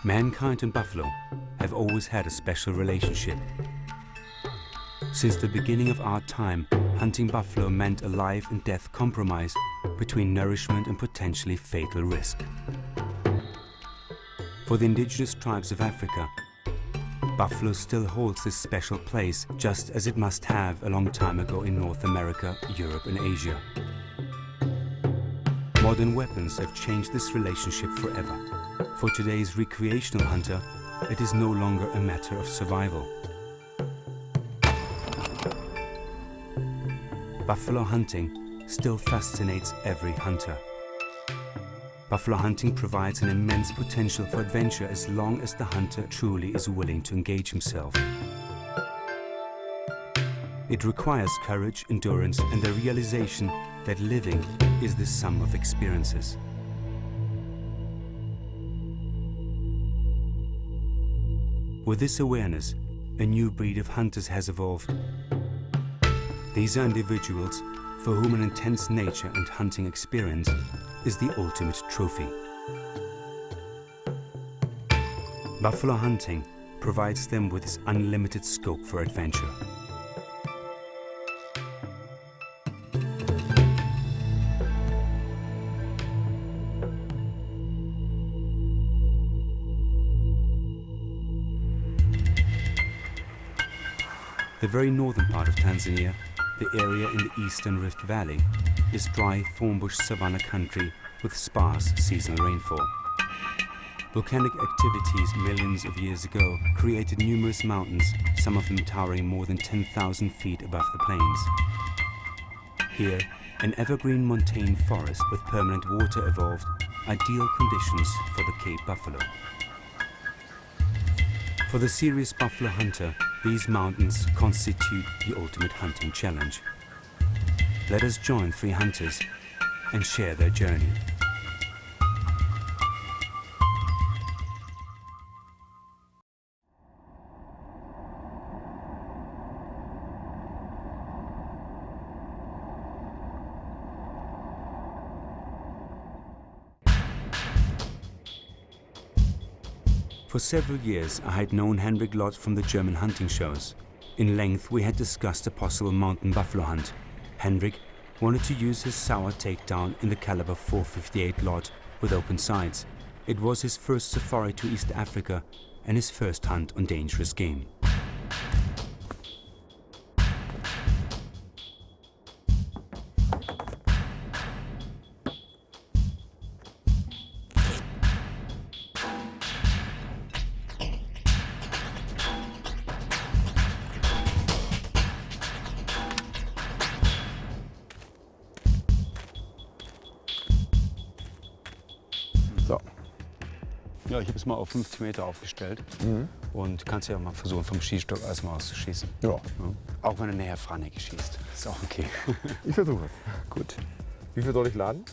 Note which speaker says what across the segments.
Speaker 1: Mankind and buffalo have always had a special relationship. Since the beginning of our time, hunting buffalo meant a life and death compromise between nourishment and potentially fatal risk. For the indigenous tribes of Africa, buffalo still holds this special place, just as it must have a long time ago in North America, Europe and Asia. Modern weapons have changed this relationship forever. For today's recreational hunter, it is no longer a matter of survival. Buffalo hunting still fascinates every hunter. Buffalo hunting provides an immense potential for adventure as long as the hunter truly is willing to engage himself. It requires courage, endurance, and the realization that living is the sum of experiences. With this awareness, a new breed of hunters has evolved. These are individuals for whom an intense nature and hunting experience is the ultimate trophy. Buffalo hunting provides them with this unlimited scope for adventure. The very northern part of Tanzania, the area in the eastern Rift Valley, is dry thornbush savanna country with sparse seasonal rainfall. Volcanic activities millions of years ago created numerous mountains, some of them towering more than 10,000 feet above the plains. Here, an evergreen montane forest with permanent water evolved, ideal conditions for the Cape buffalo. For the serious buffalo hunter, these mountains constitute the ultimate hunting challenge. Let us join 3 hunters and share their journey. For several years, I had known Henrik Lott from the German hunting shows. In length, we had discussed a possible mountain buffalo hunt. Henrik wanted to use his sour takedown in the caliber .458 Lott with open sights. It was his first safari to East Africa and his first hunt on dangerous game.
Speaker 2: So.
Speaker 1: Ja, ich habe es mal auf 50 Meter aufgestellt und kannst ja mal versuchen, vom Schießstock erstmal auszuschießen.
Speaker 2: Ja.
Speaker 1: Ja. Auch wenn du näher Franecke schießt, ist auch okay.
Speaker 2: Ich versuche es.
Speaker 1: Gut.
Speaker 2: Wie viel soll ich laden?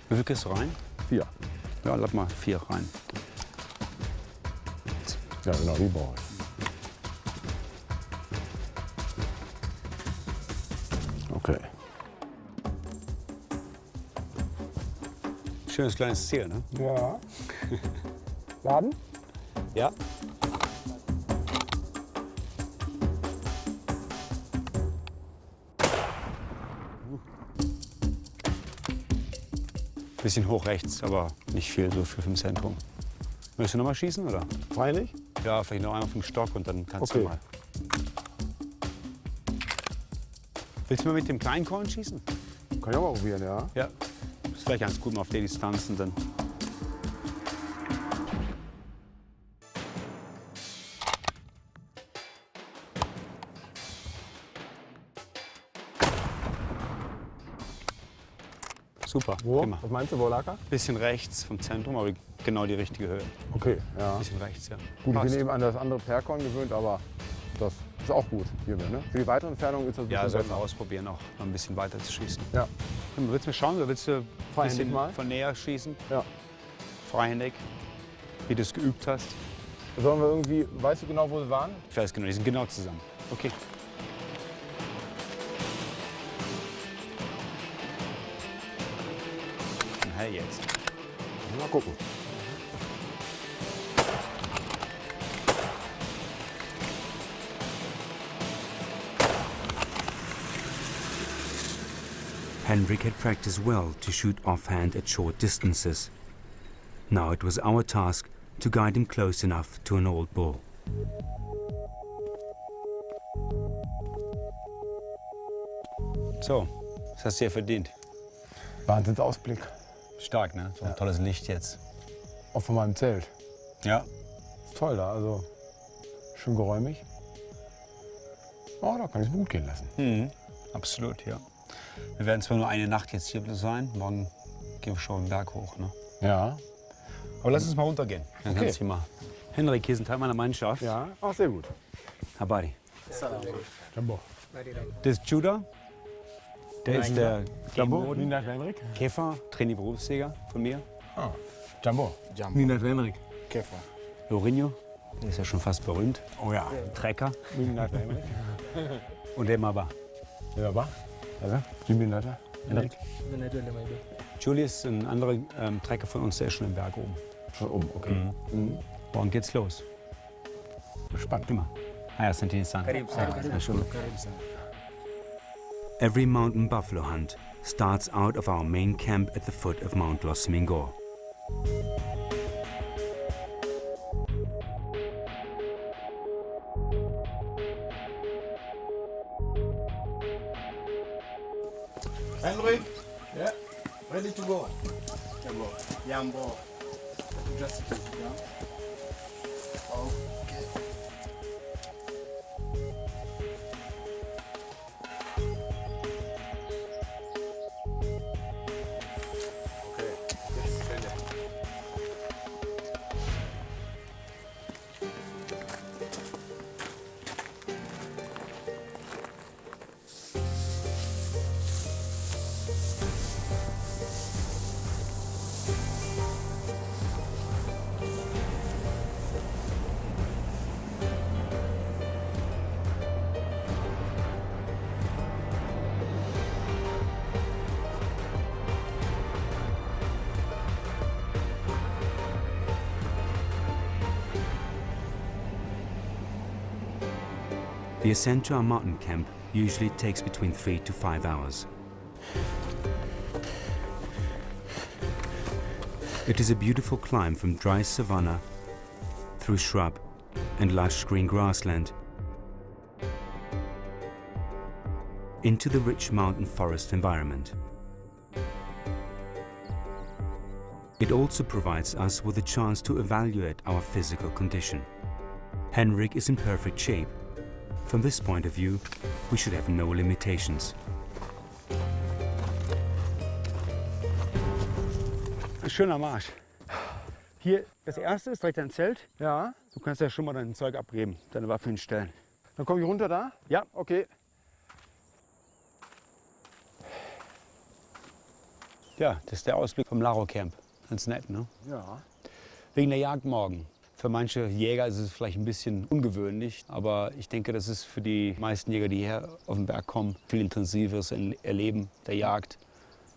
Speaker 1: Wie viel kriegst du rein?
Speaker 2: 4.
Speaker 1: Ja, lad mal 4 rein.
Speaker 2: Ja, genau, die brauche ich. Okay.
Speaker 1: Schönes kleines Ziel, ne?
Speaker 2: Ja. Laden?
Speaker 1: Ja. Bisschen hoch rechts, aber nicht viel, so für 5 Zentrum. Willst du noch mal schießen, oder?
Speaker 2: Freilich?
Speaker 1: Ja, vielleicht noch einmal vom Stock und dann kannst du mal. Willst du mal mit dem kleinen Korn schießen?
Speaker 2: Kann ich auch mal probieren, ja.
Speaker 1: Ja. Das ist vielleicht ganz gut mal auf der Distanzen dann. Super,
Speaker 2: Wo?
Speaker 1: prima.
Speaker 2: Was meinst du, wo lag er?
Speaker 1: Bisschen rechts vom Zentrum, aber genau die richtige Höhe.
Speaker 2: Okay, ja.
Speaker 1: Bisschen rechts, ja.
Speaker 2: Gut, ich
Speaker 1: Passt.
Speaker 2: bin eben an das andere Perkorn gewöhnt, aber das ist auch gut hier, ne? Für die weitere Entfernung ist das ein
Speaker 1: Ja,
Speaker 2: bisschen
Speaker 1: sollten wir
Speaker 2: besser.
Speaker 1: ausprobieren, auch noch ein bisschen weiter zu schießen.
Speaker 2: Ja.
Speaker 1: Willst du mal schauen oder willst du ein
Speaker 2: Freihändig
Speaker 1: bisschen
Speaker 2: mal?
Speaker 1: von näher schießen?
Speaker 2: Ja.
Speaker 1: Freihändig, wie du es geübt hast.
Speaker 2: Sollen wir irgendwie, weißt du genau, wo sie waren?
Speaker 1: Ich weiß genau, die sind genau zusammen. Okay. Hey, jetzt.
Speaker 2: Mal gucken.
Speaker 1: Henrik had practiced well to shoot offhand at short distances. Now it was our task to guide him close enough to an old bull.
Speaker 3: So, was hast du dir verdient?
Speaker 2: Wahnsinnsausblick.
Speaker 3: Stark, ne? So ein tolles Licht jetzt.
Speaker 2: Auch von meinem Zelt.
Speaker 3: Ja.
Speaker 2: Ist toll da, also schön geräumig. Oh, da kann ich es gut gehen lassen.
Speaker 3: Absolut, ja. Wir werden zwar nur eine Nacht jetzt hier sein, morgen gehen wir schon den Berg hoch, ne?
Speaker 2: Ja.
Speaker 3: Aber lass uns mal runtergehen. Dann
Speaker 2: Okay.
Speaker 3: kannst du mal. Henrik, hier ist ein Teil meiner Mannschaft.
Speaker 2: Ja, ach, sehr gut.
Speaker 3: Habari.
Speaker 2: Jumbo.
Speaker 3: Das ist Judah. Der ist der
Speaker 2: Jumbo, Nina Henrik.
Speaker 3: Käfer, Trainee-Berufsjäger von mir.
Speaker 2: Ah, Jumbo.
Speaker 4: Nina Henrik.
Speaker 2: Käfer.
Speaker 3: Lourinho, der ist ja schon fast berühmt.
Speaker 2: Oh ja.
Speaker 3: Trecker.
Speaker 2: Nina Henrik.
Speaker 3: Und der Maba.
Speaker 2: Ja, aber. Also, Jimmy Nata. Henrik.
Speaker 3: Julius ist ein anderer Trecker von uns, der ist schon im Berg oben.
Speaker 2: Schon oben, okay.
Speaker 3: Morgen geht's los.
Speaker 2: Spannend.
Speaker 3: Immer. Ah ja, Santin-san.
Speaker 1: Every mountain buffalo hunt starts out of our main camp at the foot of Mount Losimingor.
Speaker 4: Henrik, yeah, ready to go. Jambo. Jambo. Just yeah. Okay.
Speaker 1: The ascent to our mountain camp usually takes between 3 to 5 hours. It is a beautiful climb from dry savanna through shrub and lush green grassland into the rich mountain forest environment. It also provides us with a chance to evaluate our physical condition. Henrik is in perfect shape. From this point of view, we should have no limitations.
Speaker 3: Ein schöner Marsch. Hier, das erste ist direkt ein Zelt.
Speaker 2: Ja.
Speaker 3: Du kannst ja schon mal dein Zeug abgeben, deine Waffe hinstellen.
Speaker 2: Dann komme ich runter da?
Speaker 3: Ja.
Speaker 2: Okay.
Speaker 3: Ja, das ist der Ausblick vom Laro Camp. Ganz nett, ne?
Speaker 2: Ja.
Speaker 3: Wegen der Jagd morgen. Für manche Jäger ist es vielleicht ein bisschen ungewöhnlich, aber ich denke, das ist für die meisten Jäger, die hier auf den Berg kommen, viel intensiveres Erleben der Jagd,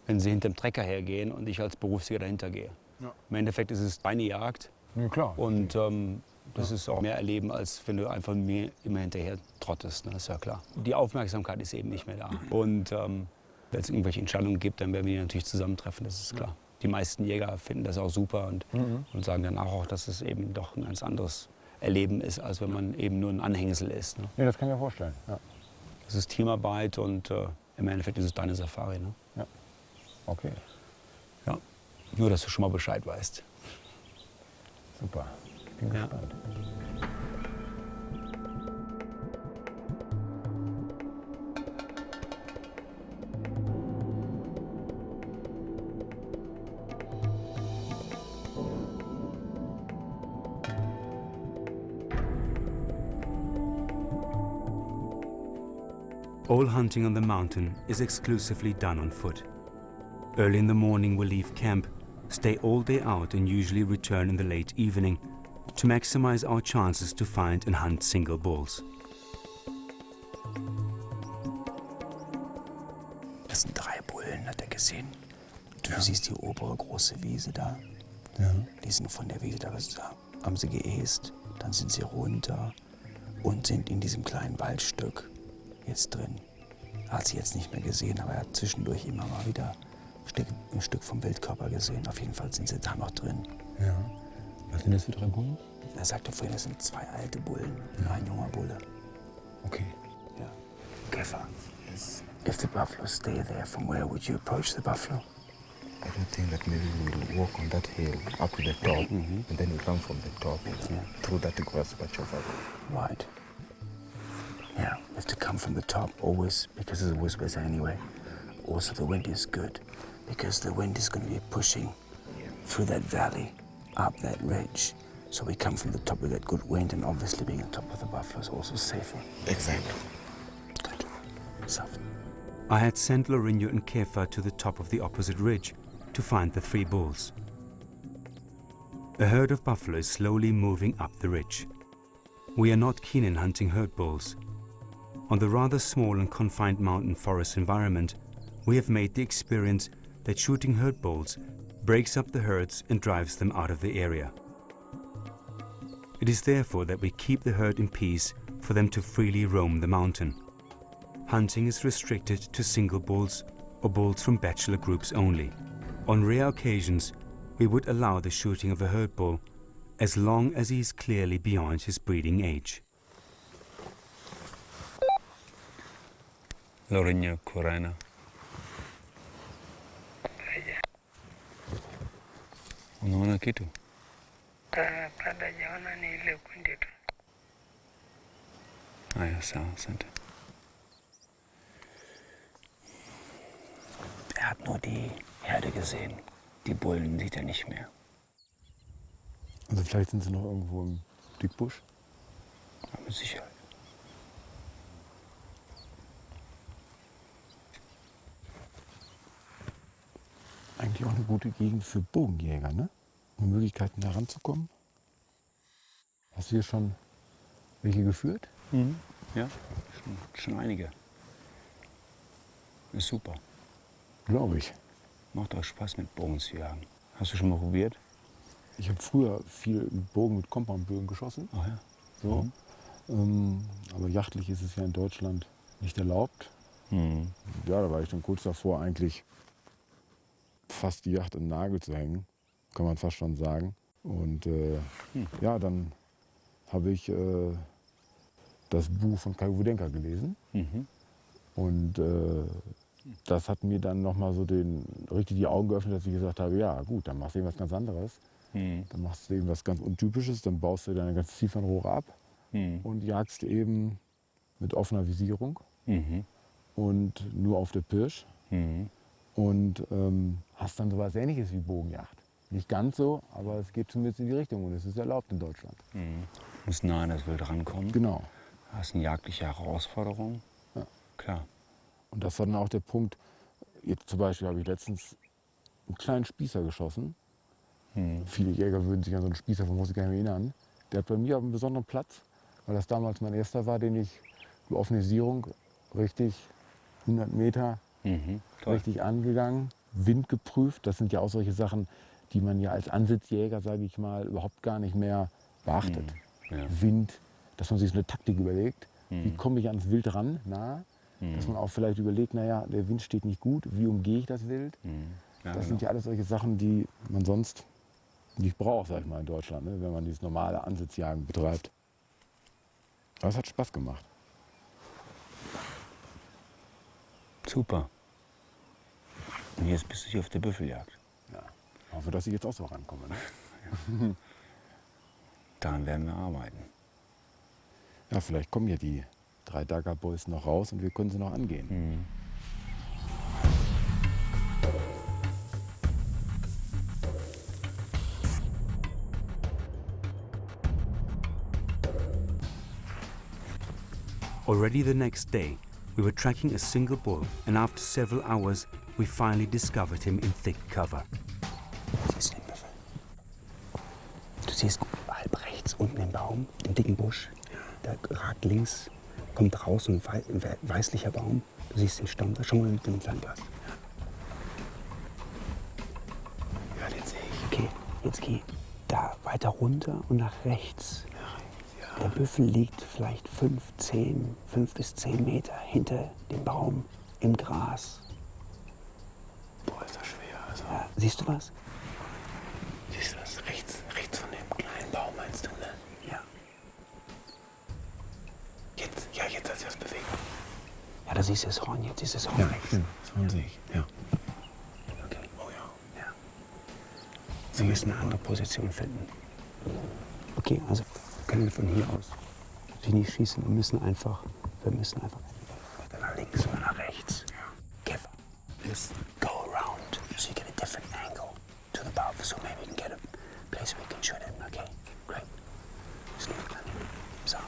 Speaker 3: wenn sie hinter dem Trecker hergehen und ich als Berufsjäger dahinter gehe.
Speaker 2: Ja.
Speaker 3: Im Endeffekt ist es eine Jagd
Speaker 2: Ja, klar.
Speaker 3: und das ist auch mehr Erleben, als wenn du einfach mir immer hinterher trottest, ne? Das ist ja klar. Die Aufmerksamkeit ist eben nicht mehr da. Und wenn es irgendwelche Entscheidungen gibt, dann werden wir die natürlich zusammentreffen, das ist klar. Die meisten Jäger finden das auch super und sagen danach auch, dass es eben doch ein ganz anderes Erleben ist, als wenn man eben nur ein Anhängsel ist. Ne?
Speaker 2: Ja, das kann ich mir vorstellen. Ja.
Speaker 3: Das ist Teamarbeit und im Endeffekt ist es deine Safari. Ne?
Speaker 2: Ja. Okay,
Speaker 3: Ja. Nur, dass du schon mal Bescheid weißt.
Speaker 2: super. Bin
Speaker 3: Ja.
Speaker 2: gespannt.
Speaker 1: All hunting on the mountain is exclusively done on foot. Early in the morning we leave camp, stay all day out and usually return in the late evening to maximize our chances to find and hunt single bulls.
Speaker 5: Das sind 3 Bullen, hat er gesehen. Du siehst die obere große Wiese da.
Speaker 3: Ja.
Speaker 5: Die sind von der Wiese, da haben sie geäst. Dann sind sie runter und sind in diesem kleinen Waldstück jetzt drin. Hat sie jetzt nicht mehr gesehen, aber er hat zwischendurch immer mal wieder ein Stück vom Wildkörper gesehen. Auf jeden Fall sind sie da noch drin.
Speaker 2: Ja. Was sind das für 3 Bullen?
Speaker 5: Er sagte vorhin, das sind 2 alte Bullen und ein junger Bulle.
Speaker 2: Okay.
Speaker 5: Ja. Käfer. If the buffalo stay there, from where would you approach the buffalo?
Speaker 6: I don't think that maybe we'll walk on that hill up to the top, and then we come from the top through that grass patch over there.
Speaker 5: Right. Yeah, you have to come from the top always, because it's always better anyway. Also, the wind is good, because the wind is going to be pushing through that valley, up that ridge. So we come from the top with that good wind, and obviously being on top of the buffalo is also safer.
Speaker 6: Exactly.
Speaker 5: Good. Soft.
Speaker 1: I had sent Lourinho and Kefa to the top of the opposite ridge to find the 3 bulls. A herd of buffalo is slowly moving up the ridge. We are not keen in hunting herd bulls. On the rather small and confined mountain forest environment, we have made the experience that shooting herd bulls breaks up the herds and drives them out of the area. It is therefore that we keep the herd in peace for them to freely roam the mountain. Hunting is restricted to single bulls or bulls from bachelor groups only. On rare occasions, we would allow the shooting of a herd bull as long as he is clearly beyond his breeding age.
Speaker 3: Lourinho, Corena. Unaona kitu?
Speaker 7: Bado hajaona, ni ile kundi tu.
Speaker 3: Haya, sawa, asante.
Speaker 5: Er hat nur die Herde gesehen. Die Bullen sieht er nicht mehr.
Speaker 2: Also vielleicht sind sie noch irgendwo im Dickbusch.
Speaker 5: Aber mit Sicherheit.
Speaker 2: Eigentlich auch eine gute Gegend für Bogenjäger, ne? Um Möglichkeiten heranzukommen. Hast du hier schon welche geführt?
Speaker 3: Ja, schon einige. Ist super.
Speaker 2: Glaube ich.
Speaker 3: Macht auch Spaß, mit Bogen zu jagen. Hast du schon mal probiert?
Speaker 2: Ich habe früher viel Bogen mit Compoundbögen geschossen.
Speaker 3: Ach ja.
Speaker 2: So. Aber jachtlich ist es ja in Deutschland nicht erlaubt. Ja, da war ich dann kurz davor, eigentlich fast die Yacht im Nagel zu hängen, kann man fast schon sagen. Und ja, dann habe ich das Buch von Kai Wudenka gelesen. Und das hat mir dann nochmal so richtig die Augen geöffnet, dass ich gesagt habe, ja gut, dann machst du eben was ganz anderes. Dann machst du eben was ganz Untypisches, dann baust du deine ganzen Ziefernrohre ab und jagst eben mit offener Visierung und nur auf der Pirsch. Und hast dann sowas Ähnliches wie Bogenjagd. Nicht ganz so, aber es geht zumindest in die Richtung und es ist erlaubt in Deutschland.
Speaker 3: Muss nah an das Wild rankommen.
Speaker 2: Genau.
Speaker 3: Hast eine jagdliche Herausforderung.
Speaker 2: Ja.
Speaker 3: Klar.
Speaker 2: Und das war dann auch der Punkt, jetzt zum Beispiel habe ich letztens einen kleinen Spießer geschossen. Viele Jäger würden sich an so einen Spießer von Musik erinnern. Der hat bei mir auf einem besonderen Platz, weil das damals mein erster war, den ich die offene Visierung richtig 100 Meter richtig angegangen, Wind geprüft. Das sind ja auch solche Sachen, die man ja als Ansitzjäger, sage ich mal, überhaupt gar nicht mehr beachtet.
Speaker 3: Ja.
Speaker 2: Wind, dass man sich so eine Taktik überlegt. Wie komme ich ans Wild ran, nah? Dass man auch vielleicht überlegt, naja, der Wind steht nicht gut, wie umgehe ich das Wild?
Speaker 3: Ja,
Speaker 2: Das sind ja alles solche Sachen, die man sonst nicht braucht, sag ich mal, in Deutschland, ne? Wenn man dieses normale Ansitzjagen betreibt. Aber es hat Spaß gemacht.
Speaker 3: Super. Und jetzt bist du hier auf der Büffeljagd.
Speaker 2: Ja. Ich hoffe, dass ich jetzt auch so rankomme. Ne?
Speaker 3: Daran werden wir arbeiten.
Speaker 2: Ja, vielleicht kommen ja die 3 Dagger Boys noch raus und wir können sie noch angehen.
Speaker 1: Already the next day, we were tracking a single bull, and after several hours, we finally discovered him in thick cover.
Speaker 5: Siehst du den Büffel? Du siehst halb rechts unten im Baum, den dicken Busch. Da ragt links, kommt raus ein weißlicher Baum. Du siehst den Stamm da schon mal mit dem Fernglas. Ja, den sehe ich. Okay, jetzt geh da weiter runter und nach rechts. Der Büffel liegt vielleicht 5 bis 10 Meter hinter dem Baum im Gras.
Speaker 2: Boah, ist das schwer. Also.
Speaker 5: Ja, siehst du was?
Speaker 2: Siehst du das? Rechts von dem kleinen Baum meinst du, ne?
Speaker 5: Ja.
Speaker 2: Jetzt hat sich das bewegt.
Speaker 5: Ja, da siehst du das Horn jetzt. Siehst du das Horn
Speaker 2: Ja,
Speaker 5: rechts?
Speaker 2: stimmt. Das Horn sehe ich. Ja.
Speaker 5: Okay.
Speaker 2: Oh ja.
Speaker 5: Ja. Wir müssen eine andere Position finden. Okay, also wir können von hier aus nicht schießen. Wir müssen einfach weder nach links oder nach rechts. Give this go around so you get a different angle to the above, so maybe we can get a place we can shoot it. Okay, great. Just leave it down here. So.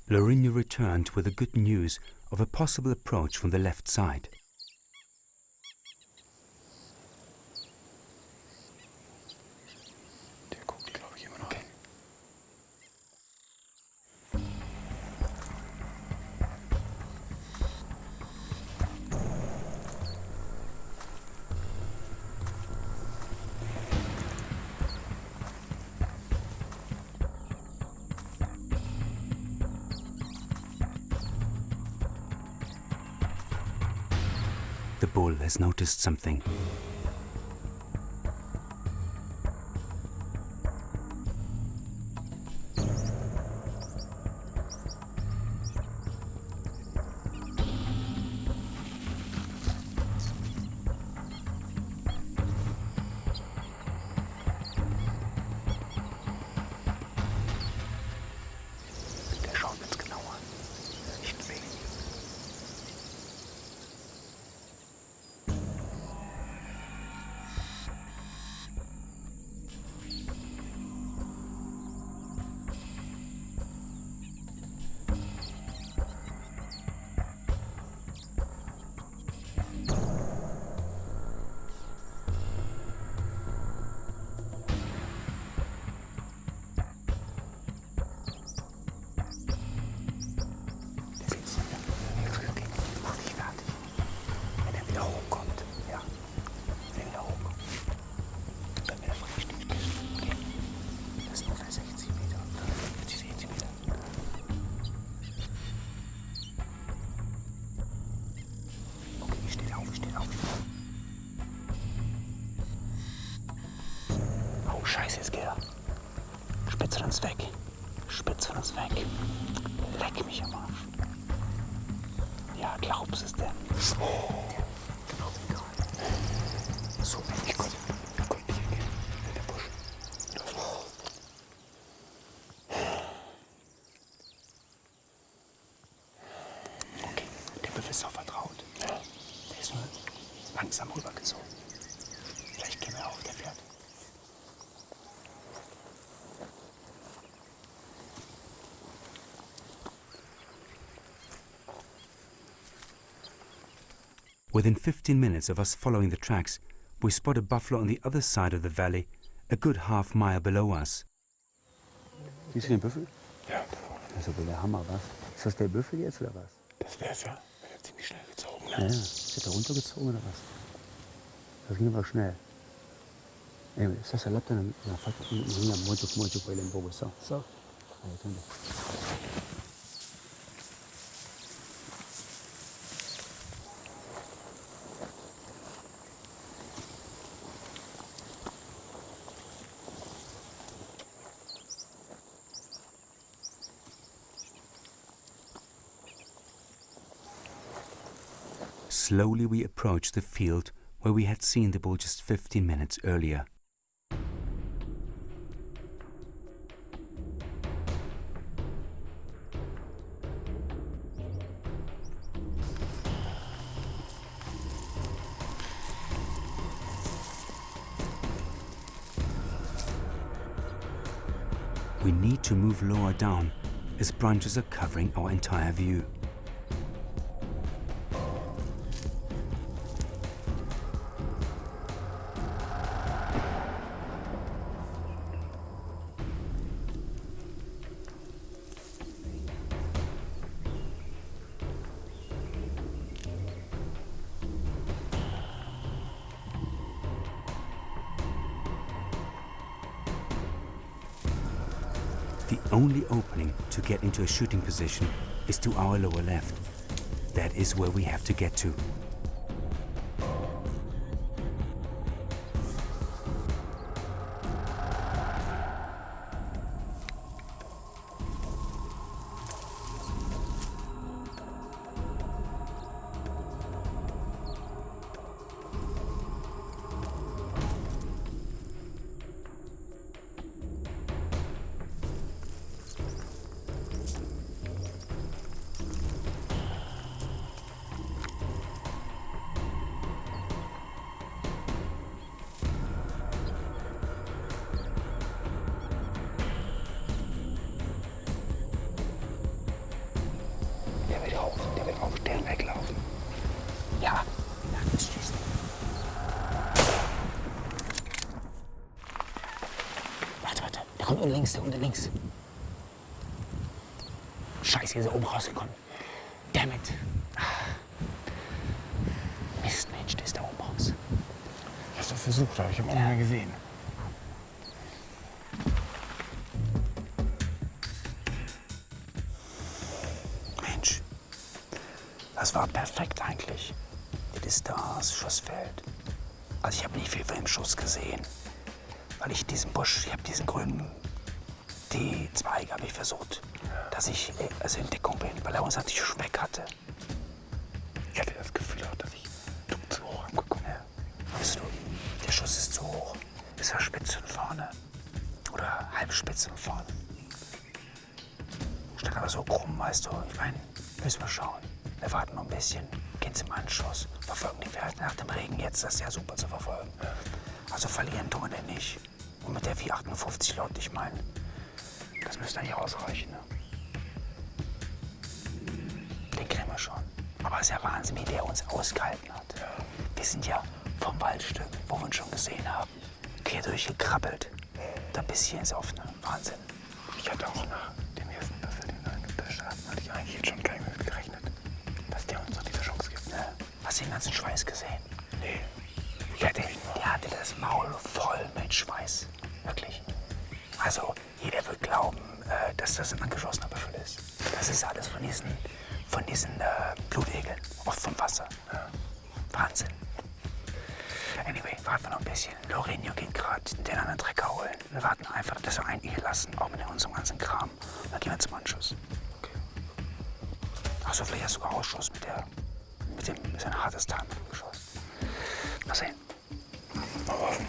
Speaker 1: Lourinho returned with the good news of a possible approach from the left side.
Speaker 2: Der guckt, glaube ich, immer noch. Okay.
Speaker 1: The bull has noticed something.
Speaker 5: Der schaut jetzt genauer. Nicht bewegen. Oh, Scheiße, jetzt geht er. Spitz von uns weg. Spitz von uns weg. Leck mich am Arsch. Ja, glaubst es denn? Genau, egal. So, ich konnte nicht erkennen. Der Busch. Okay, der Büffel ist auch vertraut. Der ist nur langsam rübergezogen. Vielleicht gehen wir auf, der fährt.
Speaker 1: Within 15 minutes of us following the tracks, we spot a buffalo on the other side of the valley, a good half-mile below us.
Speaker 5: Siehst du den Büffel?
Speaker 2: Ja.
Speaker 5: Das ist aber der Hammer, was? Ist das der Büffel jetzt oder was?
Speaker 2: Das wär's ja. Wird ja ziemlich schnell gezogen, ne?
Speaker 5: Ja, ist der da runtergezogen oder was? Das ging aber schnell. Sasa labda nafuata moja moja kwa ile mbogo, sawa sawa. Haya, twende.
Speaker 1: Slowly we approached the field where we had seen the bull just 15 minutes earlier. We need to move lower down, as branches are covering our entire view. only opening to get into a shooting position is to our lower left. That is where we have to get to.
Speaker 5: Der wird aufstehen, weglaufen. Ja, das schießen. Warte, der kommt unten links, der unten links. Scheiße, hier ist er oben rausgekommen. Damn it. Mist, Mensch, der ist da oben raus.
Speaker 2: Hast du versucht, aber ich habe auch nicht mehr gesehen.
Speaker 5: Mensch, das war perfekt eigentlich. Die Distanz, Schussfeld. Also ich habe nicht viel von dem Schuss gesehen, weil ich diesen Busch, ich habe diesen grünen, die Zweige habe ich versucht, dass ich also in Deckung bin, weil er uns natürlich schon weg hatte.
Speaker 2: Ich hatte das Gefühl auch, dass ich zu hoch angekommen bin.
Speaker 5: Ja. Weißt du, der Schuss ist zu hoch. Ist er spitz von vorne oder halb spitz von vorne. Statt aber so krumm, weißt du, ich meine, müssen wir schauen. Wir warten noch ein bisschen, gehen zum Anschuss, verfolgen die Pferde nach dem Regen jetzt, das ist ja super zu verfolgen. Also verlieren tun wir den nicht. Und mit der 458 laut, ich meine, das müsste eigentlich ausreichen. Ne? Den kriegen wir schon. Aber es ist ja Wahnsinn, wie der uns ausgehalten hat. Wir sind ja vom Waldstück, wo wir uns schon gesehen haben, quer durchgekrabbelt. Da bis hier ins Offene. Wahnsinn.
Speaker 2: Ich hatte auch nach dem ersten, dass wir den eingetäuscht hatten, hatte ich eigentlich jetzt schon gar nicht mehr mit gerechnet, dass der uns noch diese Chance gibt.
Speaker 5: Ja. Hast du den ganzen Schweiß gesehen?
Speaker 2: Nee.
Speaker 5: Der hatte das Maul voll mit Schweiß. Wirklich. Also, jeder wird glauben, dass das ein angeschossener Büffel ist. Das ist alles von diesen Blutegeln, oft vom Wasser. Ja. Wahnsinn. Anyway, warten wir noch ein bisschen. Lorenio geht gerade den anderen Trecker holen. Wir warten einfach, dass wir einen Ehe lassen, auch mit unserem ganzen Kram. Dann gehen wir zum Anschuss. Okay. Achso, vielleicht hast du sogar Ausschuss mit dem, ist ein hartes Teil mit dem Geschoss. Mal sehen.
Speaker 2: Mal hoffen.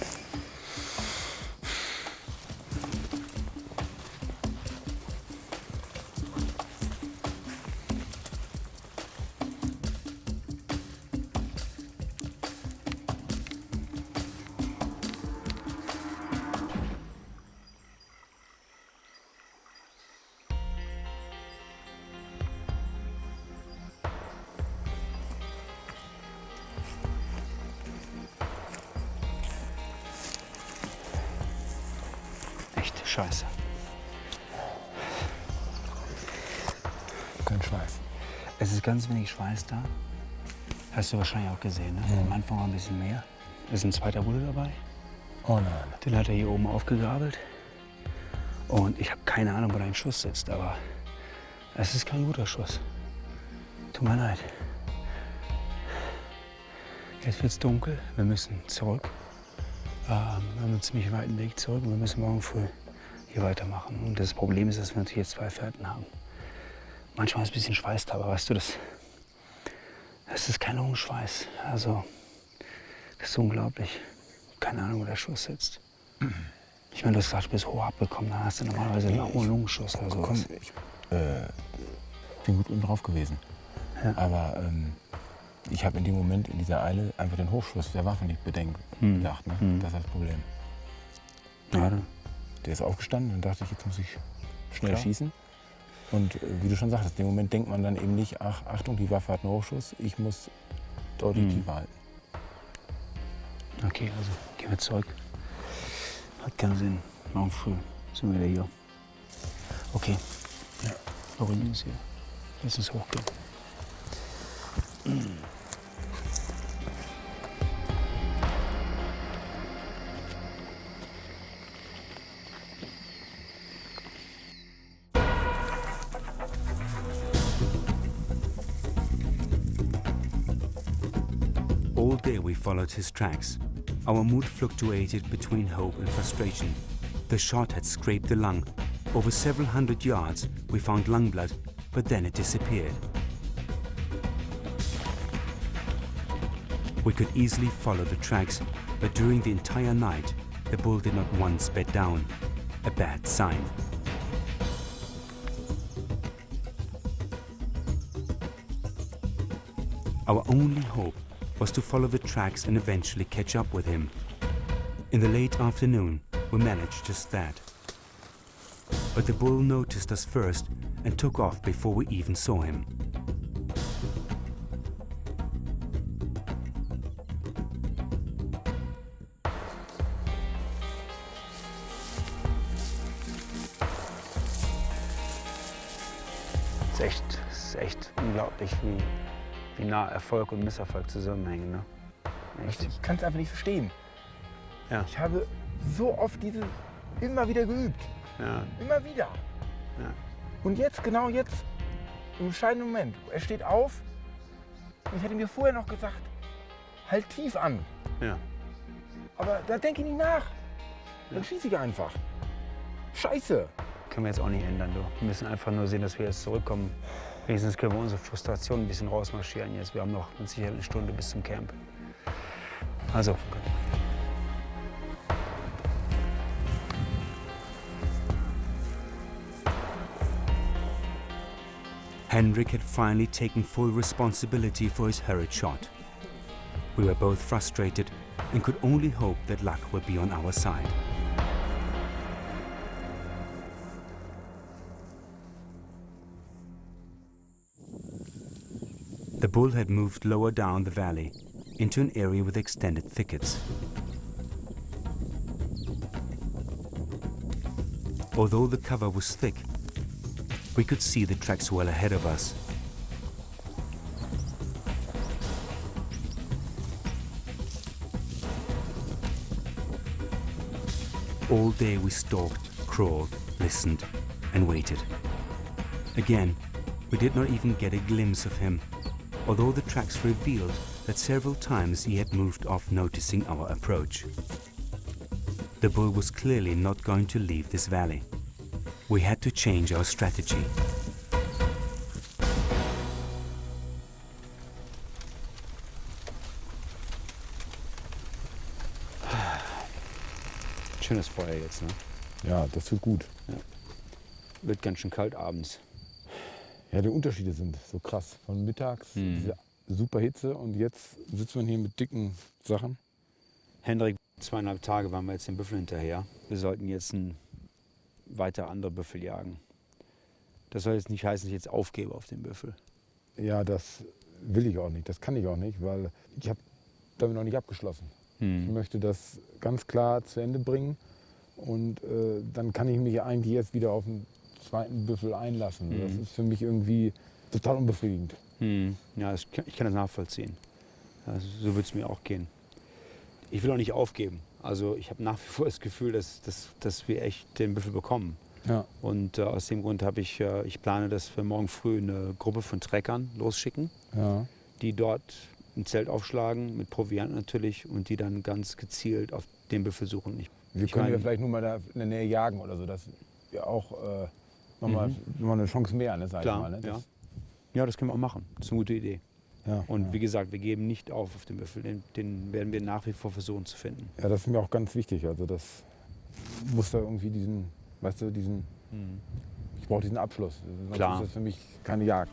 Speaker 5: Echt scheiße.
Speaker 2: Kein Schweiß.
Speaker 5: Es ist ganz wenig Schweiß da. Hast du wahrscheinlich auch gesehen, ne? Am Anfang war ein bisschen mehr. Da ist ein zweiter Bulle dabei.
Speaker 2: Oh nein.
Speaker 5: Den hat er hier oben aufgegabelt. Und ich habe keine Ahnung, wo dein Schuss sitzt, aber es ist kein guter Schuss. Tut mir leid. Jetzt wird's dunkel. Wir müssen zurück. Wir haben einen ziemlich weiten Weg zurück und wir müssen morgen früh hier weitermachen. Und das Problem ist, dass wir natürlich jetzt 2 Fährten haben. Manchmal ist ein bisschen Schweiß da, aber weißt du, das ist kein Lungenschweiß. Also, das ist unglaublich. Keine Ahnung, wo der Schuss sitzt. Ich meine, du hast gesagt, du bist hoch abgekommen, dann hast du normalerweise einen hohen Lungenschuss oder so.
Speaker 2: Ich bin gut unten drauf gewesen.
Speaker 5: Ja.
Speaker 2: Aber ich habe in dem Moment, in dieser Eile, einfach den Hochschuss der Waffe nicht bedacht. Ne? Das ist das Problem.
Speaker 5: Ja,
Speaker 2: Der ist aufgestanden und dachte ich, jetzt muss ich schnell
Speaker 5: Klar.
Speaker 2: schießen. Und wie du schon sagtest, in dem Moment denkt man dann eben nicht, ach, Achtung, die Waffe hat einen Hochschuss, ich muss deutlich tiefer halten.
Speaker 5: okay, also gehen wir zurück. Hat keinen Sinn. Morgen früh sind wir wieder hier. Okay.
Speaker 2: Ja.
Speaker 5: Lorenio ist hier. Lass uns hochgehen.
Speaker 1: All day we followed his tracks. Our mood fluctuated between hope and frustration. The shot had scraped the lung. Over several hundred yards, we found lung blood, but then it disappeared. We could easily follow the tracks, but during the entire night, the bull did not once bed down. A bad sign. Our only hope was to follow the tracks and eventually catch up with him. In the late afternoon, we managed just that. But the bull noticed us first and took off before we even saw him.
Speaker 3: Es ist echt unglaublich, wie nah Erfolg und Misserfolg zusammenhängen. Ne? Echt.
Speaker 6: Ich kann es einfach nicht verstehen.
Speaker 3: Ja.
Speaker 6: Ich habe so oft immer wieder geübt.
Speaker 3: Ja.
Speaker 6: Immer wieder.
Speaker 3: Ja.
Speaker 6: Und jetzt, genau jetzt, im entscheidenden Moment, er steht auf und ich hatte mir vorher noch gesagt, halt tief an.
Speaker 3: Ja.
Speaker 6: Aber da denke ich nicht nach. Dann schieße ich einfach. Scheiße.
Speaker 3: Können wir jetzt auch nicht ändern. Du. Wir müssen einfach nur sehen, dass wir jetzt zurückkommen. Wenigstens können wir unsere Frustration ein bisschen rausmarschieren jetzt. Wir haben noch mit Sicherheit eine Stunde bis zum Camp. Also.
Speaker 1: Hendrik had finally taken full responsibility for his hurried shot. We were both frustrated and could only hope that luck would be on our side. The bull had moved lower down the valley, into an area with extended thickets. Although the cover was thick, we could see the tracks well ahead of us. All day we stalked, crawled, listened, and waited. Again, we did not even get a glimpse of him, although the tracks revealed that several times he had moved off noticing our approach. The bull was clearly not going to leave this valley. We had to change our strategy.
Speaker 3: Schönes Feuer jetzt, ne?
Speaker 2: Ja, das wird gut.
Speaker 3: Wird ganz schön kalt abends.
Speaker 2: Ja, die Unterschiede sind so krass. Von mittags, diese super Hitze und jetzt sitzt man hier mit dicken Sachen.
Speaker 3: Hendrik, 2,5 Tage waren wir jetzt dem Büffel hinterher. Wir sollten jetzt weiter andere Büffel jagen. Das soll jetzt nicht heißen, dass ich jetzt aufgebe auf den Büffel.
Speaker 2: Ja, das will ich auch nicht. Das kann ich auch nicht, weil ich habe damit noch nicht abgeschlossen. Ich möchte das ganz klar zu Ende bringen und dann kann ich mich eigentlich erst wieder auf den zweiten Büffel einlassen. Das ist für mich irgendwie total unbefriedigend.
Speaker 3: Ja, ich kann das nachvollziehen. Also, so würde es mir auch gehen. Ich will auch nicht aufgeben. Also ich habe nach wie vor das Gefühl, dass wir echt den Büffel bekommen.
Speaker 2: Ja.
Speaker 3: Und aus dem Grund habe ich plane, dass wir morgen früh eine Gruppe von Treckern losschicken,
Speaker 2: Ja.
Speaker 3: die dort ein Zelt aufschlagen, mit Proviant natürlich, und die dann ganz gezielt auf den Büffel suchen.
Speaker 2: Wir können ja vielleicht nur mal da in der Nähe jagen oder so, dass wir auch nochmal eine Chance mehr, ne, sag ich
Speaker 3: Klar,
Speaker 2: mal. Ne?
Speaker 3: ja, das können wir auch machen. Das ist eine gute Idee.
Speaker 2: Ja,
Speaker 3: Und wie gesagt, wir geben nicht auf den Büffel. Den werden wir nach wie vor versuchen zu finden.
Speaker 2: ja, das ist mir auch ganz wichtig. Also das muss da irgendwie ich brauche diesen Abschluss. Sonst
Speaker 3: Klar.
Speaker 2: ist das für mich keine Jagd.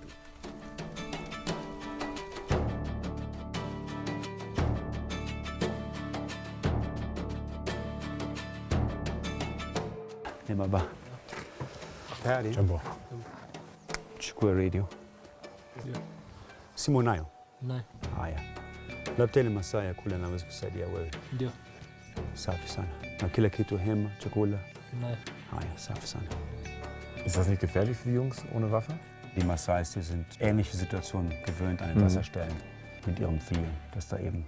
Speaker 3: Nehmen wir mal. Tayari.
Speaker 2: Jumbo.
Speaker 3: Chukua radio. Simu nayo?
Speaker 8: Naye.
Speaker 3: Haya. Labda ile masaa ya kula naweza kusaidia wewe.
Speaker 8: Ndio.
Speaker 3: Safi sana. Na kila kitu, hema, chakula.
Speaker 8: Naye.
Speaker 3: Haya, safi sana.
Speaker 2: Ist das nicht gefährlich für die Jungs ohne Waffe?
Speaker 3: Die Maasais, die sind ähnliche Situationen gewöhnt an den Wasserstellen mit ihrem Vieh, dass da eben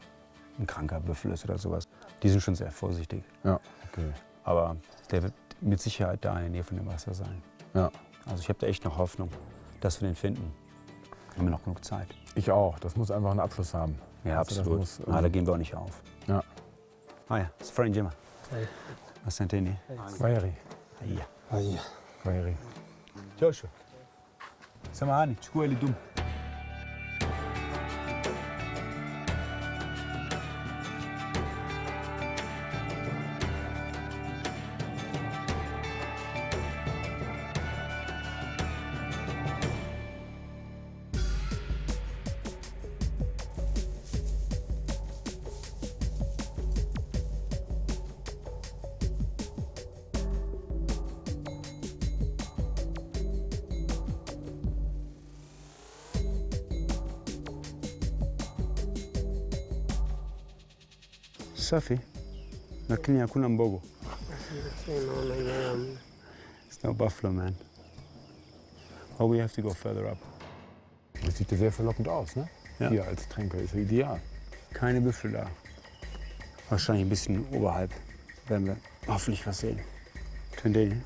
Speaker 3: ein kranker Büffel ist oder sowas. Die sind schon sehr vorsichtig.
Speaker 2: Ja, okay.
Speaker 3: Aber der wird mit Sicherheit da in der Nähe von dem Wasser sein.
Speaker 2: Ja.
Speaker 3: Also ich habe da echt noch Hoffnung, dass wir den finden. Wir haben noch genug Zeit.
Speaker 2: Ich auch. Das muss einfach einen Abschluss haben.
Speaker 3: Ja,
Speaker 2: Also das
Speaker 3: absolut.
Speaker 2: muss,
Speaker 3: Da gehen wir auch nicht auf.
Speaker 2: Ja.
Speaker 3: Ah ja, das ist Freund Jimmer. Asanteni.
Speaker 2: Kwaheri.
Speaker 3: Haya.
Speaker 2: Kwaheri.
Speaker 3: Joshua. Samahani, chukua ile dumu. Safi, lakini hakuna mbogo. It's no buffalo, man. Oh, we have to go further up.
Speaker 2: Das sieht ja sehr verlockend aus, ne?
Speaker 3: Ja.
Speaker 2: Hier als Tränke ist ja ideal.
Speaker 3: Keine Büffel da. Wahrscheinlich ein bisschen oberhalb werden wir hoffentlich was sehen. Tanzania.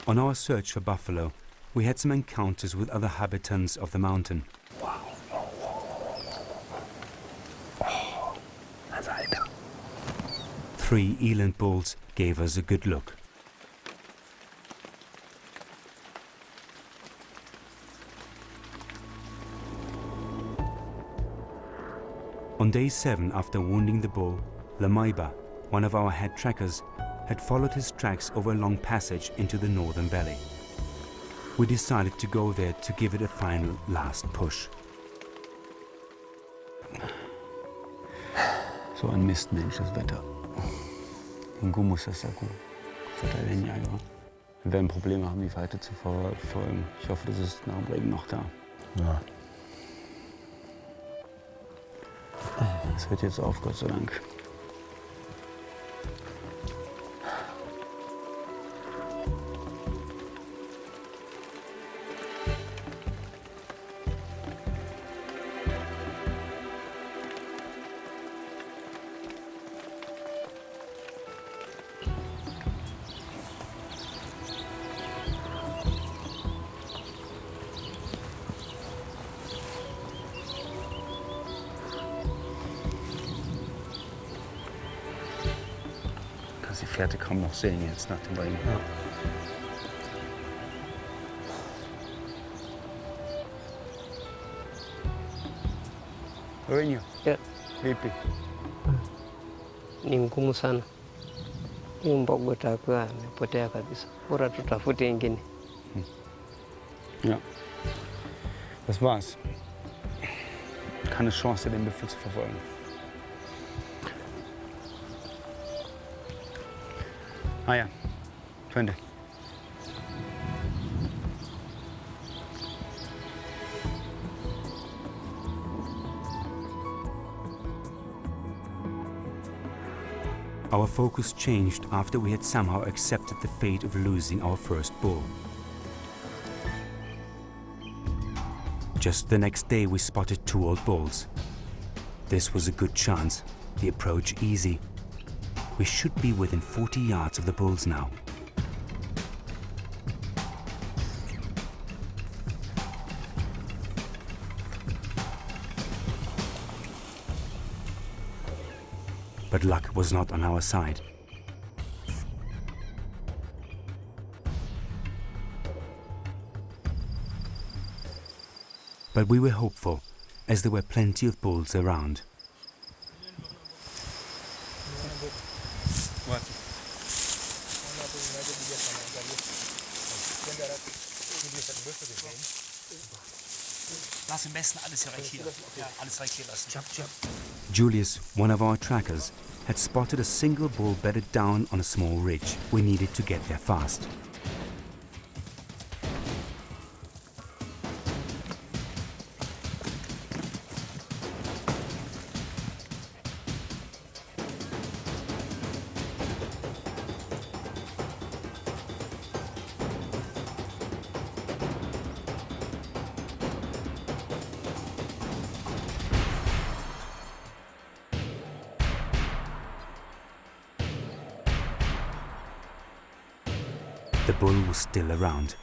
Speaker 1: On our search for buffalo, we had some encounters with other habitants of the mountain. Three eland bulls gave us a good look. On day 7 after wounding the bull, Lamaiba, one of our head trackers, had followed his tracks over a long passage into the northern valley. We decided to go there to give it a final last push.
Speaker 3: So ein Mistmensch, das Wetter. In Gumus ist ja gut. Wir werden Probleme haben, die weiter zu verfolgen. Ich hoffe, das ist nach dem Regen noch da.
Speaker 2: Ja.
Speaker 3: Es hört jetzt auf, Gott sei Dank. Die Fährte kaum noch sehen jetzt nach dem Regen. Ja. Wenyu?
Speaker 8: Ya.
Speaker 3: Vipi?
Speaker 8: Ni ngumu sana. Hii mbogo itakuwa imepotea kabisa. Bora tutafute ingine.
Speaker 3: Ja. Das war's. Keine Chance, den Büffel zu verfolgen. Ah ja, Freunde.
Speaker 1: Our focus changed after we had somehow accepted the fate of losing our first bull. Just the next day we spotted 2 old bulls. This was a good chance, the approach easy. We should be within 40 yards of the bulls now. But luck was not on our side. But we were hopeful, as there were plenty of bulls around.
Speaker 5: Lass am besten alles direkt hier. Ja, alles direkt hier lassen.
Speaker 1: Julius, one of our trackers, had spotted a single bull bedded down on a small ridge. We needed to get there fast. The bull was still around.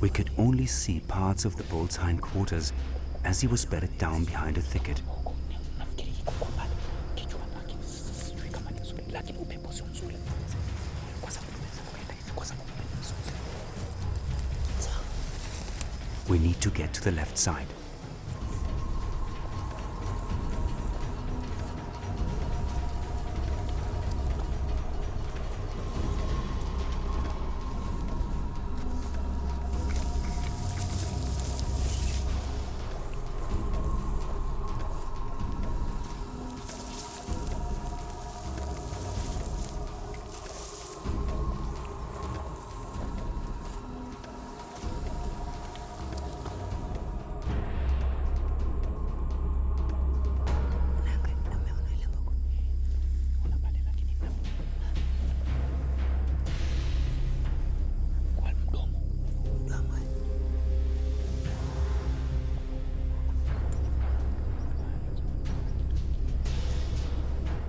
Speaker 1: We could only see parts of the bull's hindquarters as he was bedded down behind a thicket. We need to get to the left side.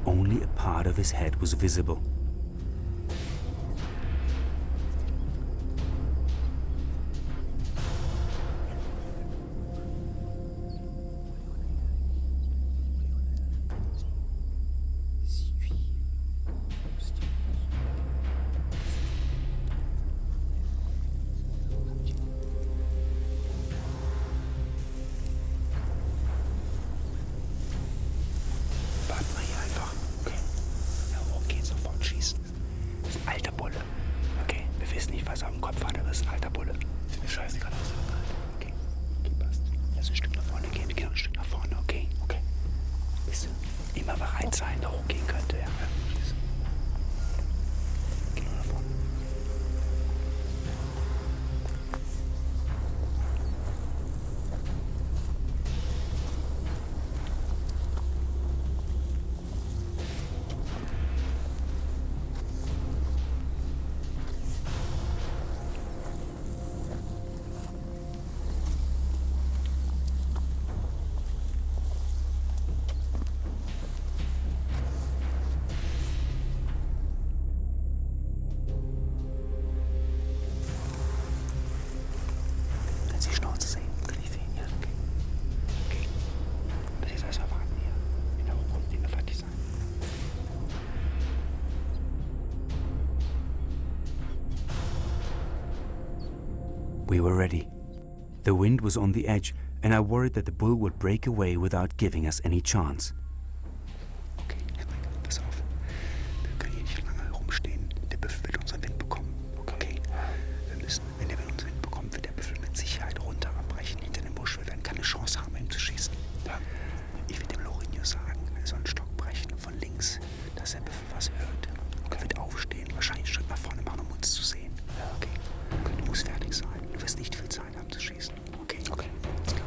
Speaker 1: Only a part of his head was visible. We were ready. The wind was on the edge, and I worried that the bull would break away without giving us any chance.
Speaker 5: Okay, Henrik, pass auf. Wir können hier nicht lange herumstehen. Der Büffel wird unseren Wind bekommen. Okay? Wir müssen, wenn der unseren Wind bekommt, wird der Büffel mit Sicherheit runter abbrechen hinter dem Busch. Wir werden keine Chance haben, ihm zu schießen. Ja. Ich werde dem Lorinho sagen, er soll einen Stock brechen von links, dass der Büffel was hört. Er wird aufstehen, wahrscheinlich einen Schritt nach vorne machen, um uns zu sehen. Ja, okay. Du musst fertig sein. Du wirst nicht viel Zeit haben zu schießen. Okay? Okay. Alles klar.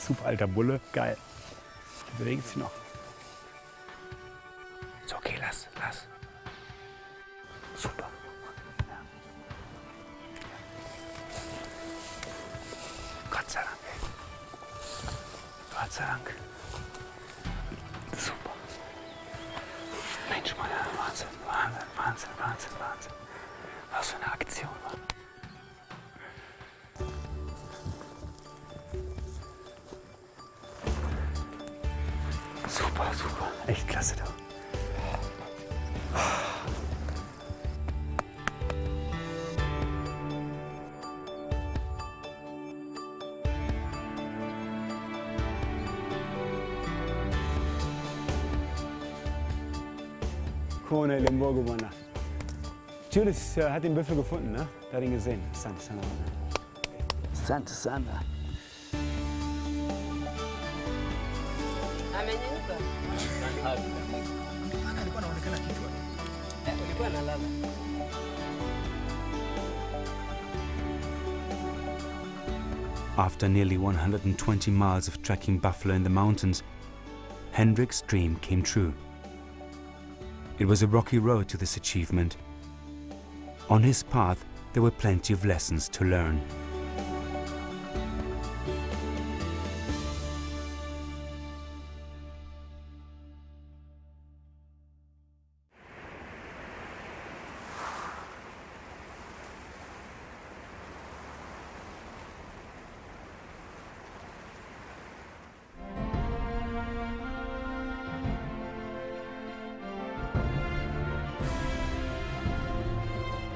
Speaker 3: Super alter Bulle, geil. Der bewegt sich noch.
Speaker 5: Ist okay, lass. Super. Ja. Gott sei Dank. Gott sei Dank. Super. Mensch, Mann, Wahnsinn. Was für eine Aktion, Mann. Lass doch.
Speaker 3: Krone Limburgo gewonnen. Julius hat den Büffel gefunden, ne? Der hat ihn gesehen. Santa Sana.
Speaker 5: Santa Sana.
Speaker 1: After nearly 120 miles of tracking buffalo in the mountains, Hendrik's dream came true. It was a rocky road to this achievement. On his path, there were plenty of lessons to learn.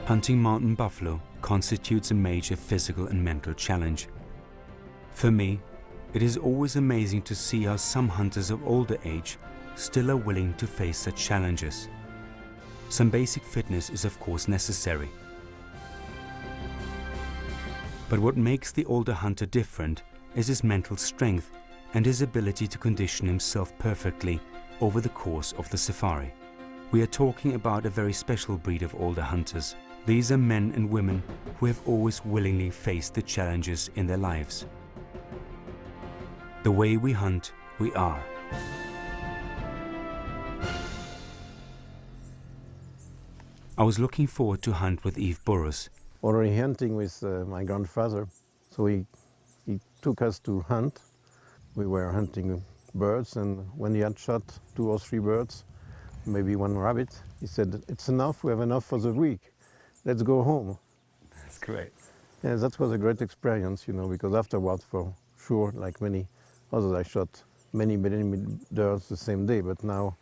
Speaker 1: Hunting mountain buffalo constitutes a major physical and mental challenge. For me, it is always amazing to see how some hunters of older age still are willing to face such challenges. Some basic fitness is of course necessary. But what makes the older hunter different is his mental strength and his ability to condition himself perfectly over the course of the safari. We are talking about a very special breed of older hunters. These are men and women who have always willingly faced the challenges in their lives. The way we hunt, we are. I was looking forward to hunt with Yves Burrus.
Speaker 9: Already hunting with my grandfather, so he took us to hunt. We were hunting birds, and when he had shot 2 or 3 birds, maybe 1 rabbit, he said, "It's enough, we have enough for the week. Let's go home."
Speaker 3: That's great.
Speaker 9: Yeah, that was a great experience, you know, because afterwards, for sure, like many others, I shot many birds the same day, but now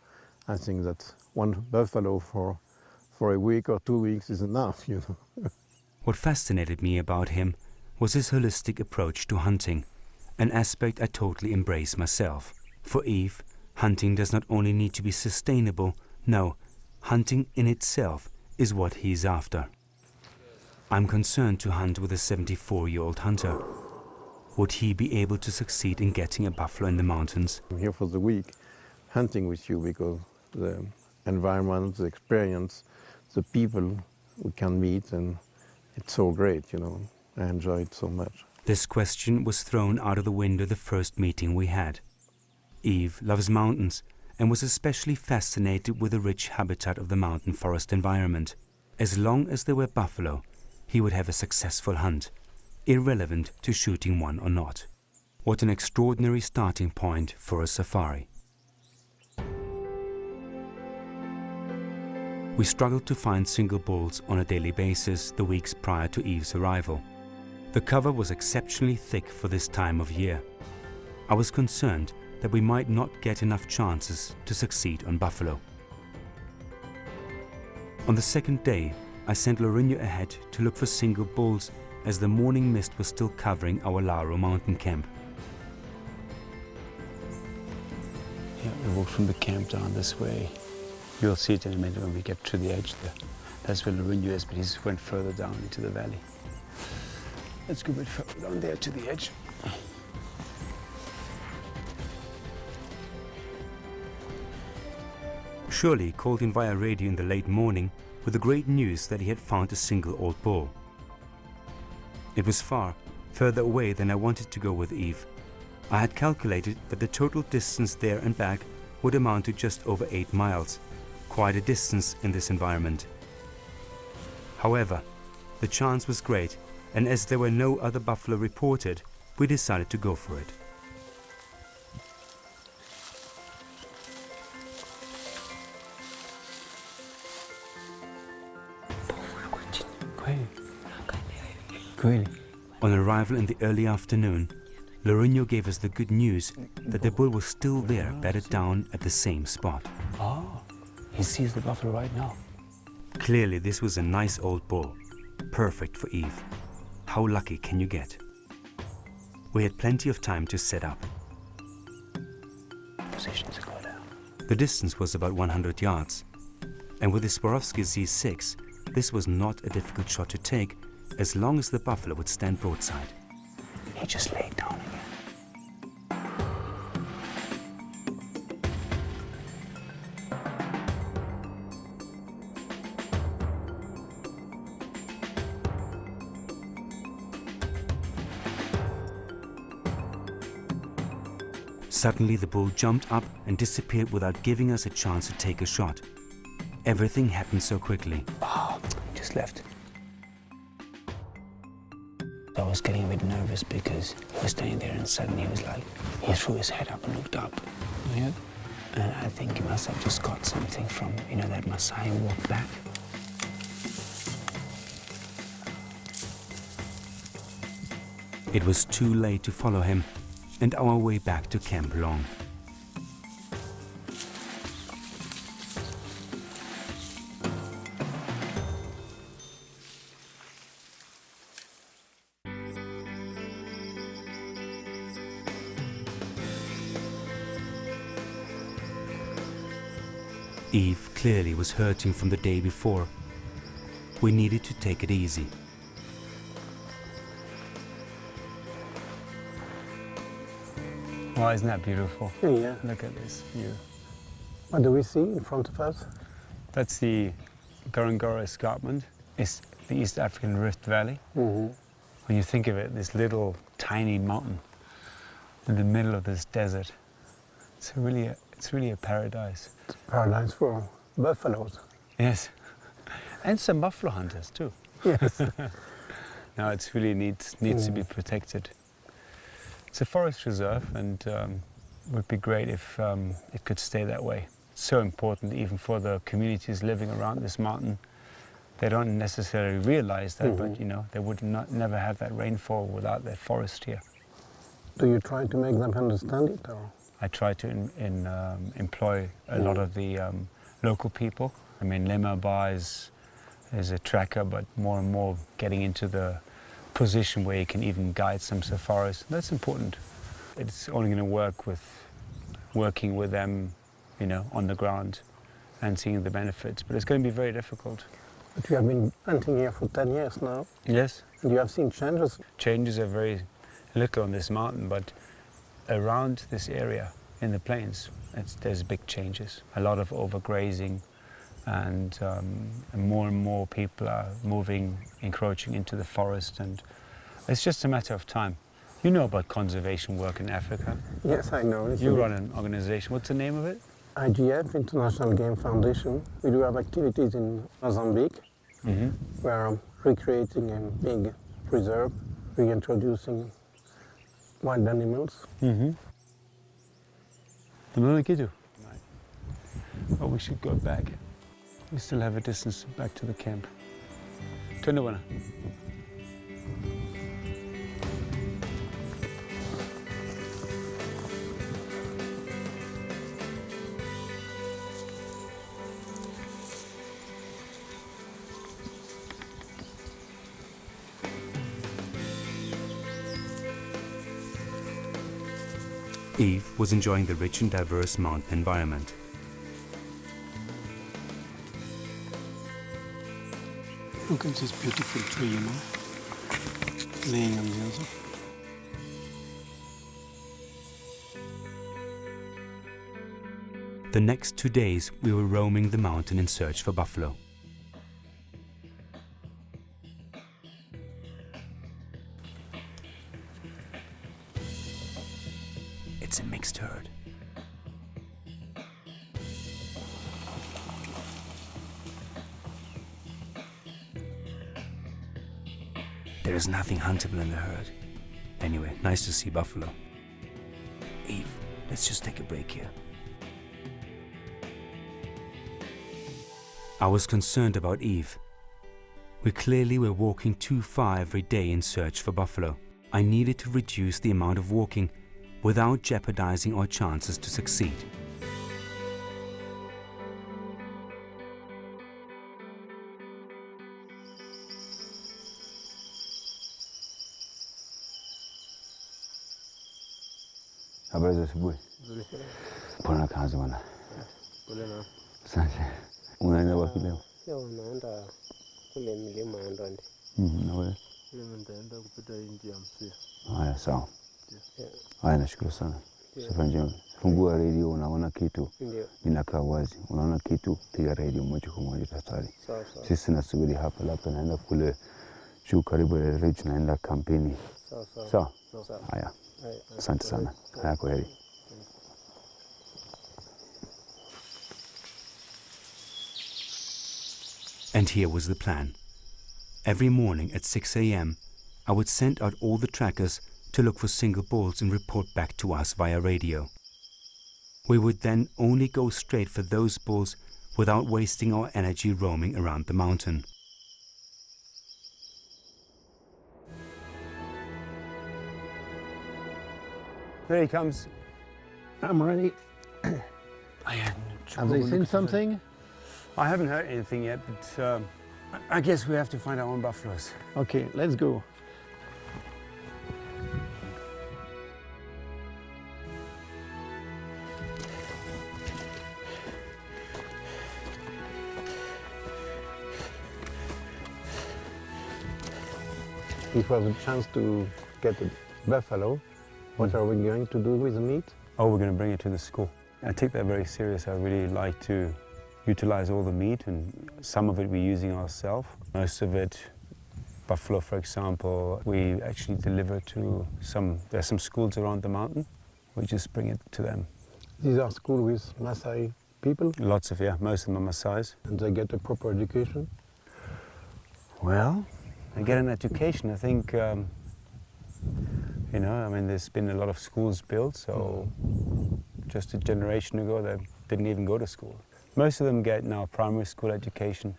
Speaker 9: I think that 1 buffalo for a week or 2 weeks is enough, you know.
Speaker 1: What fascinated me about him was his holistic approach to hunting, an aspect I totally embrace myself. For Yves, hunting does not only need to be sustainable, no, hunting in itself is what he's after. I'm concerned to hunt with a 74-year-old hunter. Would he be able to succeed in getting a buffalo in the mountains?
Speaker 9: I'm here for the week hunting with you because the environment, the experience, the people we can meet, and it's so great, you know. I enjoy it so much.
Speaker 1: This question was thrown out of the window the first meeting we had. Yves loves mountains and was especially fascinated with the rich habitat of the mountain forest environment. As long as there were buffalo, he would have a successful hunt, irrelevant to shooting one or not. What an extraordinary starting point for a safari. We struggled to find single bulls on a daily basis the weeks prior to Yves' arrival. The cover was exceptionally thick for this time of year. I was concerned that we might not get enough chances to succeed on buffalo. On the second day, I sent Lourinho ahead to look for single bulls as the morning mist was still covering our Laro mountain camp.
Speaker 3: Yeah, we walk from the camp down this way. You'll see it in a minute when we get to the edge there. That's where Lourinho is, but he's went further down into the valley. Let's go a bit further down there to the edge.
Speaker 1: Shirley called in via radio in the late morning with the great news that he had found a single old bull. It was further away than I wanted to go with Yves. I had calculated that the total distance there and back would amount to just over 8 miles, quite a distance in this environment. However, the chance was great, and as there were no other buffalo reported, we decided to go for it. On arrival in the early afternoon, Lourinho gave us the good news that the bull was still there, bedded down at the same spot.
Speaker 3: Oh,
Speaker 5: He sees the buffalo right now.
Speaker 1: Clearly, this was a nice old bull, perfect for Eve. How lucky can you get? We had plenty of time to set up.
Speaker 5: Positions go down.
Speaker 1: The distance was about 100 yards, and with the Swarovski Z6, this was not a difficult shot to take as long as the buffalo would stand broadside.
Speaker 5: He just laid down again.
Speaker 1: Suddenly the bull jumped up and disappeared without giving us a chance to take a shot. Everything happened so quickly.
Speaker 5: Oh, he just left. I was getting a bit nervous because he was standing there and suddenly he was like, he threw his head up and looked up.
Speaker 3: Yeah.
Speaker 5: And I think he must have just got something from, you know, that Maasai walk back.
Speaker 1: It was too late to follow him, and our way back to Camp Long. Eve clearly was hurting from the day before. We needed to take it easy.
Speaker 3: Well, isn't that beautiful?
Speaker 9: Yeah.
Speaker 3: Look at this view.
Speaker 9: What do we see in front of us?
Speaker 3: That's the Ngorongoro Escarpment. It's the East African Rift Valley.
Speaker 9: Mm-hmm.
Speaker 3: When you think of it, this little tiny mountain in the middle of this desert. It's really a paradise.
Speaker 9: It's a paradise for buffaloes.
Speaker 3: Yes, and some buffalo hunters too.
Speaker 9: Yes.
Speaker 3: No, it's really needs to be protected. It's a forest reserve, and it would be great if it could stay that way. It's so important even for the communities living around this mountain. They don't necessarily realize that, but you know, they would never have that rainfall without that forest here.
Speaker 9: Do you try to make them understand it? Or?
Speaker 3: I try to employ a lot of the local people. I mean, Lema Ba is a tracker, but more and more getting into the position where you can even guide some safaris. That's important. It's only going to work with working with them, you know, on the ground and seeing the benefits. But it's going to be very difficult.
Speaker 9: But you have been hunting here for 10 years now.
Speaker 3: Yes.
Speaker 9: And you have seen changes.
Speaker 3: Changes are very little on this mountain, but around this area in the plains, there's big changes. A lot of overgrazing, and more people are encroaching into the forest, and it's just a matter of time. You know about conservation work in Africa.
Speaker 9: Yes, I know.
Speaker 3: You run an organization. What's the name of it?
Speaker 9: IGF, International Game Foundation. We do have activities in Mozambique.
Speaker 3: Mm-hmm.
Speaker 9: We are recreating a big preserve, reintroducing wild animals.
Speaker 3: Mm-hmm. Right. Oh, we should go back. We still have a distance back to the camp. Twende bwana.
Speaker 1: Eve was enjoying the rich and diverse mountain environment.
Speaker 10: Look at this beautiful tree, you know, laying on the other.
Speaker 1: The next 2 days we were roaming the mountain in search for buffalo. It's a mixed herd. There is nothing huntable in the herd. Anyway, nice to see buffalo. Eve, let's just take a break here. I was concerned about Eve. We clearly were walking too far every day in search for buffalo. I needed to reduce the amount of walking without jeopardizing our chances to succeed.
Speaker 5: Habari za asubuhi. Pona kazi bwana. Asante. Unaenda wapi leo?
Speaker 8: Leo naenda kule milima ya Ndondi.
Speaker 5: Na wewe?
Speaker 9: Mimi nitaenda kupita nchi ya Msia.
Speaker 5: Haya, sawa. Haya, nashukuru sana. Safari njema. Fungua redio, unaona kitu inakaa wazi. Unaona kitu, piga redio moja kwa moja tafadhali. Sisi nasubiri hapa, labda naenda kule juu karibu ya ridge, naenda kampeni. Sawa. Haya. Asante sana. Haya, kwaheri.
Speaker 1: And here was the plan. Every morning at 6 a.m., I would send out all the trackers to look for single bulls and report back to us via radio. We would then only go straight for those bulls without wasting our energy roaming around the mountain.
Speaker 3: There he comes.
Speaker 9: I'm ready. Have they seen something?
Speaker 3: I haven't heard anything yet, but I guess we have to find our own buffaloes.
Speaker 9: Okay, let's go. It was a chance to get a buffalo. What are we going to do with the meat?
Speaker 3: Oh, we're going to bring it to the school. I take that very serious. I really like to utilize all the meat, and some of it we're using ourselves. Most of it, buffalo for example, we actually deliver to there's some schools around the mountain. We just bring it to them.
Speaker 9: These are schools with Maasai people?
Speaker 3: Lots of, most of them are Maasais.
Speaker 9: And they get a proper education?
Speaker 3: Well, they get an education. I think, there's been a lot of schools built, so just a generation ago they didn't even go to school. Most of them get now primary school education,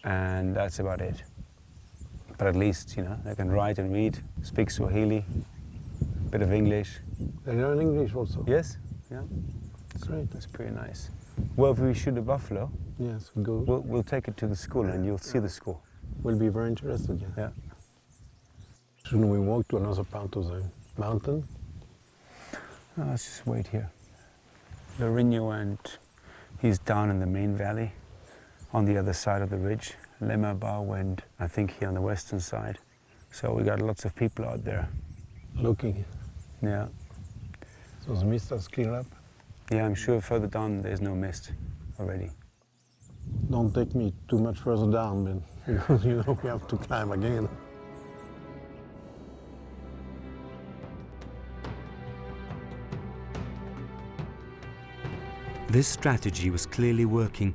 Speaker 3: and that's about it. But at least, they can write and read, speak Swahili, a bit of English.
Speaker 9: They learn English also?
Speaker 3: Yes, yeah.
Speaker 9: Great.
Speaker 3: That's pretty nice. Well, if we shoot a buffalo,
Speaker 9: yes, go.
Speaker 3: We'll take it to the school and you'll see the school.
Speaker 9: We'll be very interested, yes.
Speaker 3: Yeah.
Speaker 9: Shouldn't we walk to another part of the mountain?
Speaker 3: No, let's just wait here. Lorinho and he's down in the main valley on the other side of the ridge. Lemaba went, I think, here on the western side. So we got lots of people out there.
Speaker 9: Looking.
Speaker 3: Yeah.
Speaker 9: So the mist has cleared up?
Speaker 3: Yeah, I'm sure further down there's no mist already.
Speaker 9: Don't take me too much further down, Ben, because we have to climb again.
Speaker 1: This strategy was clearly working,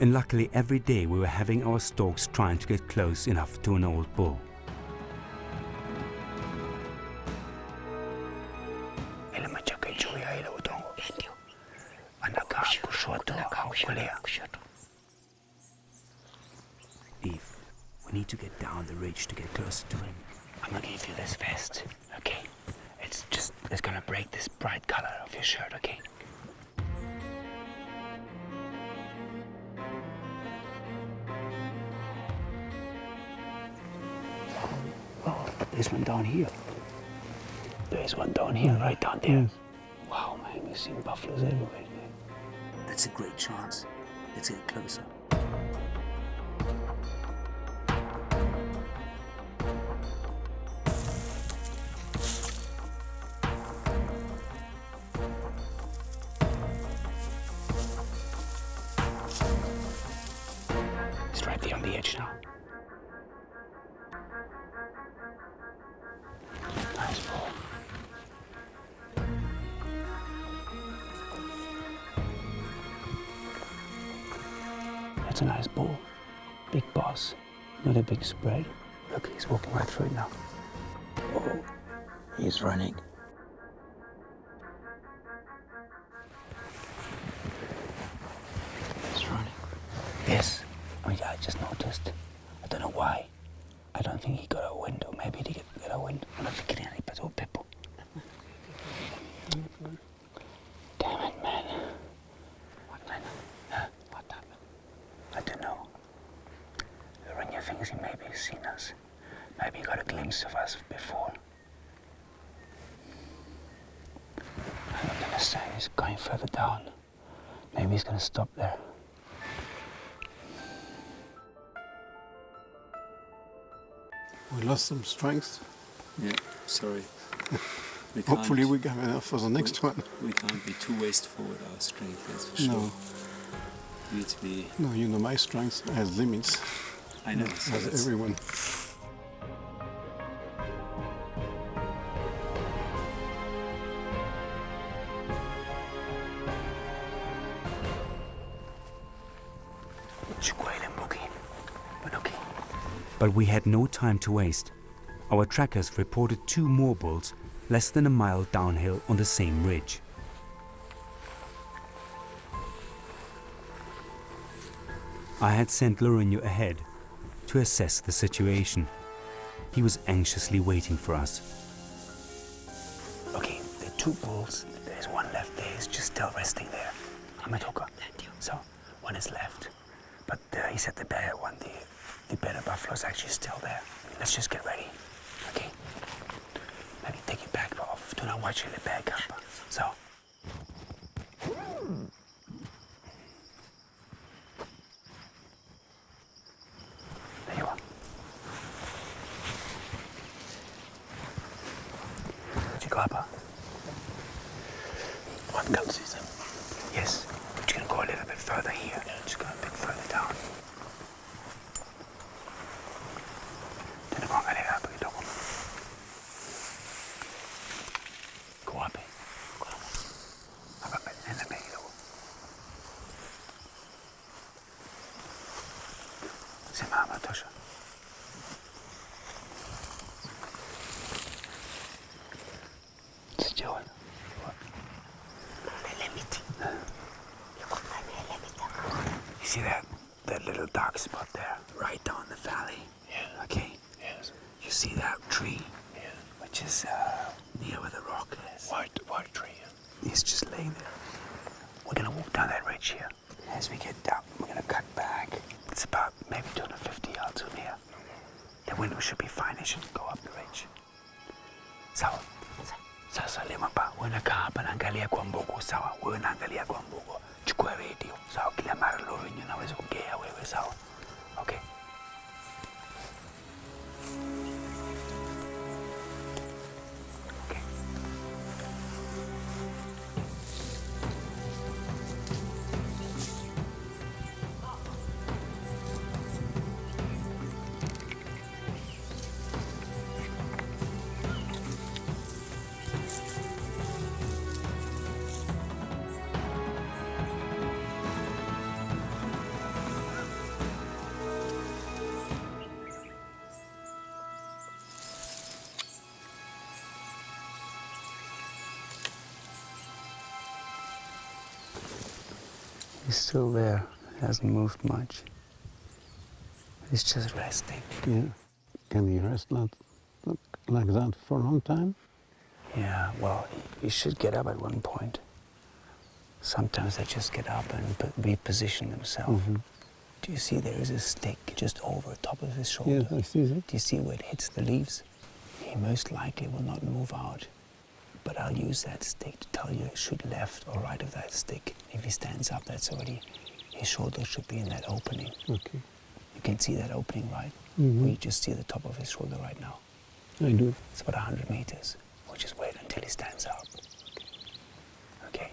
Speaker 1: and luckily every day we were having our stalks trying to get close enough to an old bull. Eve, we need to get down the ridge to get closer to him.
Speaker 5: I'm gonna give you this vest, okay? It's gonna break this bright color of your shirt, okay? Oh, there's one down here. There's one down here, right down there.
Speaker 9: Yes.
Speaker 5: Wow, man, we've seen buffaloes everywhere. That's a great chance. Let's get closer. It's right there on the edge now. Nice ball. That's a nice ball. Big boss. Not a big spread. Look, he's walking right through it now. Oh, he's running. He's running. Yes. I just noticed. I don't know why. I don't think he got a wind, or maybe he did get a wind. I'm not forgetting any but people. Damn it, man. What, man? What happened? I don't know. Lorinho thinks he maybe has seen us. Maybe he got a glimpse of us before. He's going further down. Maybe he's going to stop there.
Speaker 9: We lost some strength.
Speaker 3: Yeah, sorry.
Speaker 9: Hopefully we have enough for the next one.
Speaker 3: We can't be too wasteful with our strength, that's for sure.
Speaker 9: No.
Speaker 3: We need to be...
Speaker 9: No, you know, my strength has limits.
Speaker 3: I know.
Speaker 9: As everyone.
Speaker 1: But we had no time to waste. Our trackers reported 2 more bulls less than a mile downhill on the same ridge. I had sent Lourinho ahead to assess the situation. He was anxiously waiting for us.
Speaker 5: Okay, there are 2 bulls. There's one left there. He's just still resting there. Amatoka. So, one is left. But he said the better one, the better buffalo is actually still there. Let's just get ready. Okay? Maybe take your bag off. Do not watch your bag up. So. There you are. Did you go up? One can see them. Yes. But you can go a little bit further here. Just go a bit further down. Go up. Simama tosha. Sejauh. You see that little dark spot there, right down the valley? Yeah. Okay. Yes. You see that tree? Yeah. Which is near where the rock is. White tree. Yeah. It's just laying there. We're gonna walk down that ridge here. As we get down, we're gonna cut back. It's about maybe 250 yards from here. The window should be fine. It shouldn't go up the ridge. Sawa. Sasa lima pa, wena hapa naangalia kwa mbugu, sawa? Wewe naangalia kwa mbugu. Chukua radio, sawa? Kila mara Lourinho naweza kugea wewe, sawa? Okay. He's still there. He hasn't moved much. He's just resting.
Speaker 9: Yeah. Can he rest like that for a long time?
Speaker 5: Yeah, well, he should get up at one point. Sometimes they just get up and reposition themselves.
Speaker 9: Mm-hmm.
Speaker 5: Do you see there is a stick just over the top of his shoulder?
Speaker 9: Yes, I see that.
Speaker 5: Do you see where it hits the leaves? He most likely will not move out. But I'll use that stick to tell you shoot left or right of that stick. If he stands up, that's already, his shoulder should be in that opening.
Speaker 9: Okay.
Speaker 5: You can see that opening, right?
Speaker 9: Mm-hmm.
Speaker 5: Or you just see the top of his shoulder right now.
Speaker 9: I do.
Speaker 5: It's about 100 meters. We'll just wait until he stands up. Okay.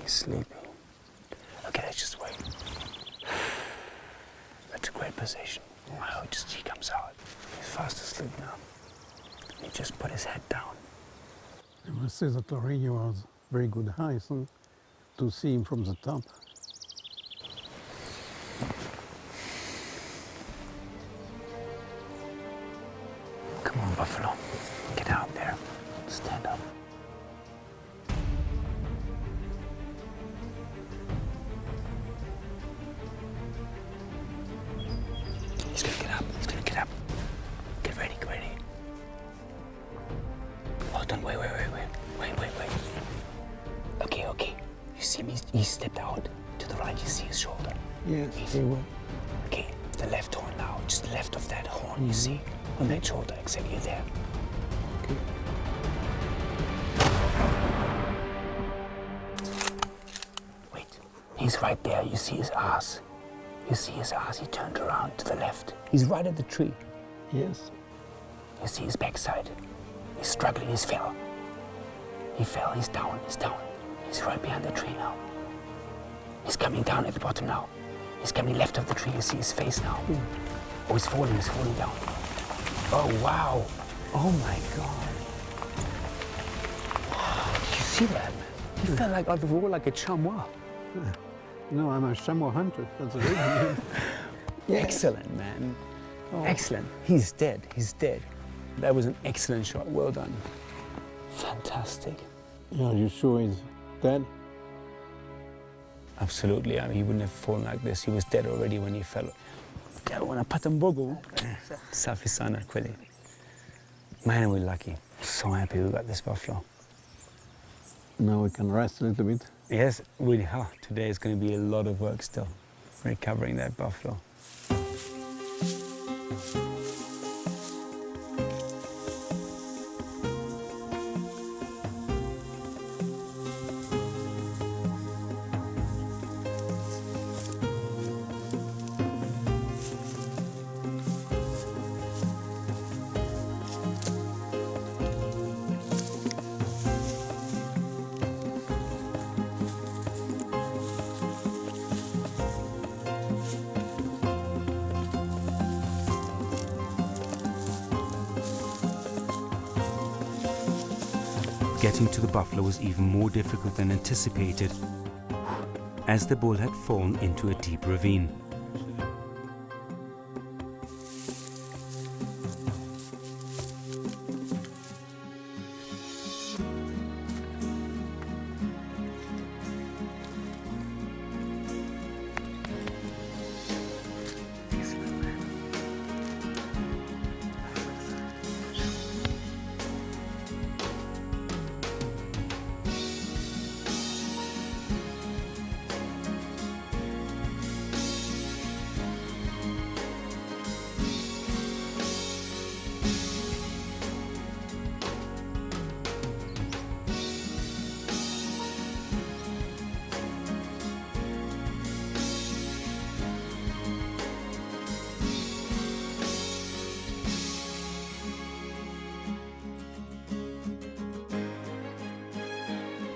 Speaker 5: He's sleeping. Okay, let's just wait. That's a great position. I hope just he comes out. He's fast asleep now. He just put his head down.
Speaker 9: I must say that Lourinho has very good eyes to see him from the top.
Speaker 5: Come on, Buffalo. Get out there. Stand up. He's gonna get up. He's gonna get up. Get ready, get ready. Hold on, wait. Okay. You see him? He stepped out to the right. You see his shoulder?
Speaker 9: Yes, very well.
Speaker 5: Okay, the left horn now. Just left of that horn, you see? On that shoulder, except you're there.
Speaker 9: Okay.
Speaker 5: He's right there. You see his ass. You see his ass. He turned around to the left.
Speaker 3: He's right at the tree.
Speaker 9: Yes.
Speaker 5: You see his backside. He's struggling. He fell. He fell. He's down. He's down. He's right behind the tree now. He's coming down at the bottom now. He's coming left of the tree. You see his face now. Oh, he's falling down. Oh, wow.
Speaker 3: Oh my God. Did you see that? He fell like out of the wall like a chamois.
Speaker 9: No, I'm a chamois hunter. That's a reason.
Speaker 3: Excellent, man. Excellent. He's dead. He's dead. That was an excellent shot. Well done. Fantastic.
Speaker 9: Yeah, you sure he's dead?
Speaker 3: Absolutely. I mean, he wouldn't have fallen like this. He was dead already when he fell. Yeah, when I put him bogo. Safi sana kweli. Man, we're lucky. So happy we got this buffalo.
Speaker 9: Now we can rest a little bit.
Speaker 3: Yes, really. Oh, today is going to be a lot of work still, recovering that buffalo.
Speaker 1: Getting to the buffalo was even more difficult than anticipated, as the bull had fallen into a deep ravine.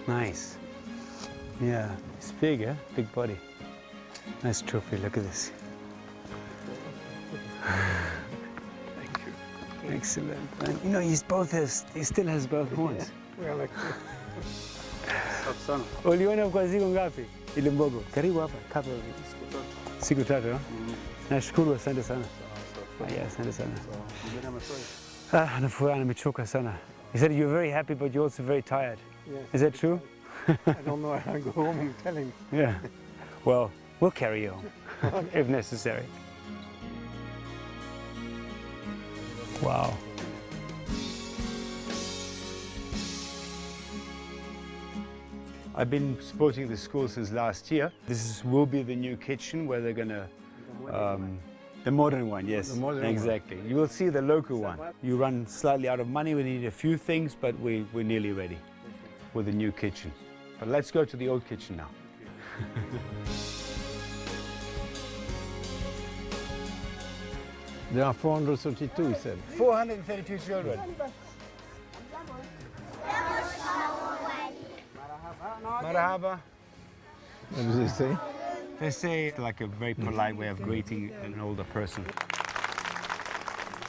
Speaker 3: Nice. Yeah, it's big, eh? Big body. Nice trophy. Look at this. Thank you. Excellent. And, you know, he still has both horns. Uliona kwa siku ngapi ile mbogo? Karibu hapa, kapo siku tatu. Nashukuru, asante sana. Haya, asante sana. Nafurahi, nimechoka sana. He said you're very happy, but you're also very tired.
Speaker 9: Yes.
Speaker 3: Is that true?
Speaker 9: I don't know. I'll go home and tell him.
Speaker 3: Yeah. Well, we'll carry you home if necessary. Wow. I've been supporting the school since last year. Will be the new kitchen where they're gonna, the modern one, yes,
Speaker 9: The modern
Speaker 3: exactly. You will see the local one. You run slightly out of money. We need a few things, but we're nearly ready with the new kitchen. But let's go to the old kitchen now.
Speaker 9: There are 432, he said.
Speaker 3: 432 children. Marahaba.
Speaker 9: What does he say?
Speaker 3: They say it's like a very polite way of greeting an older person.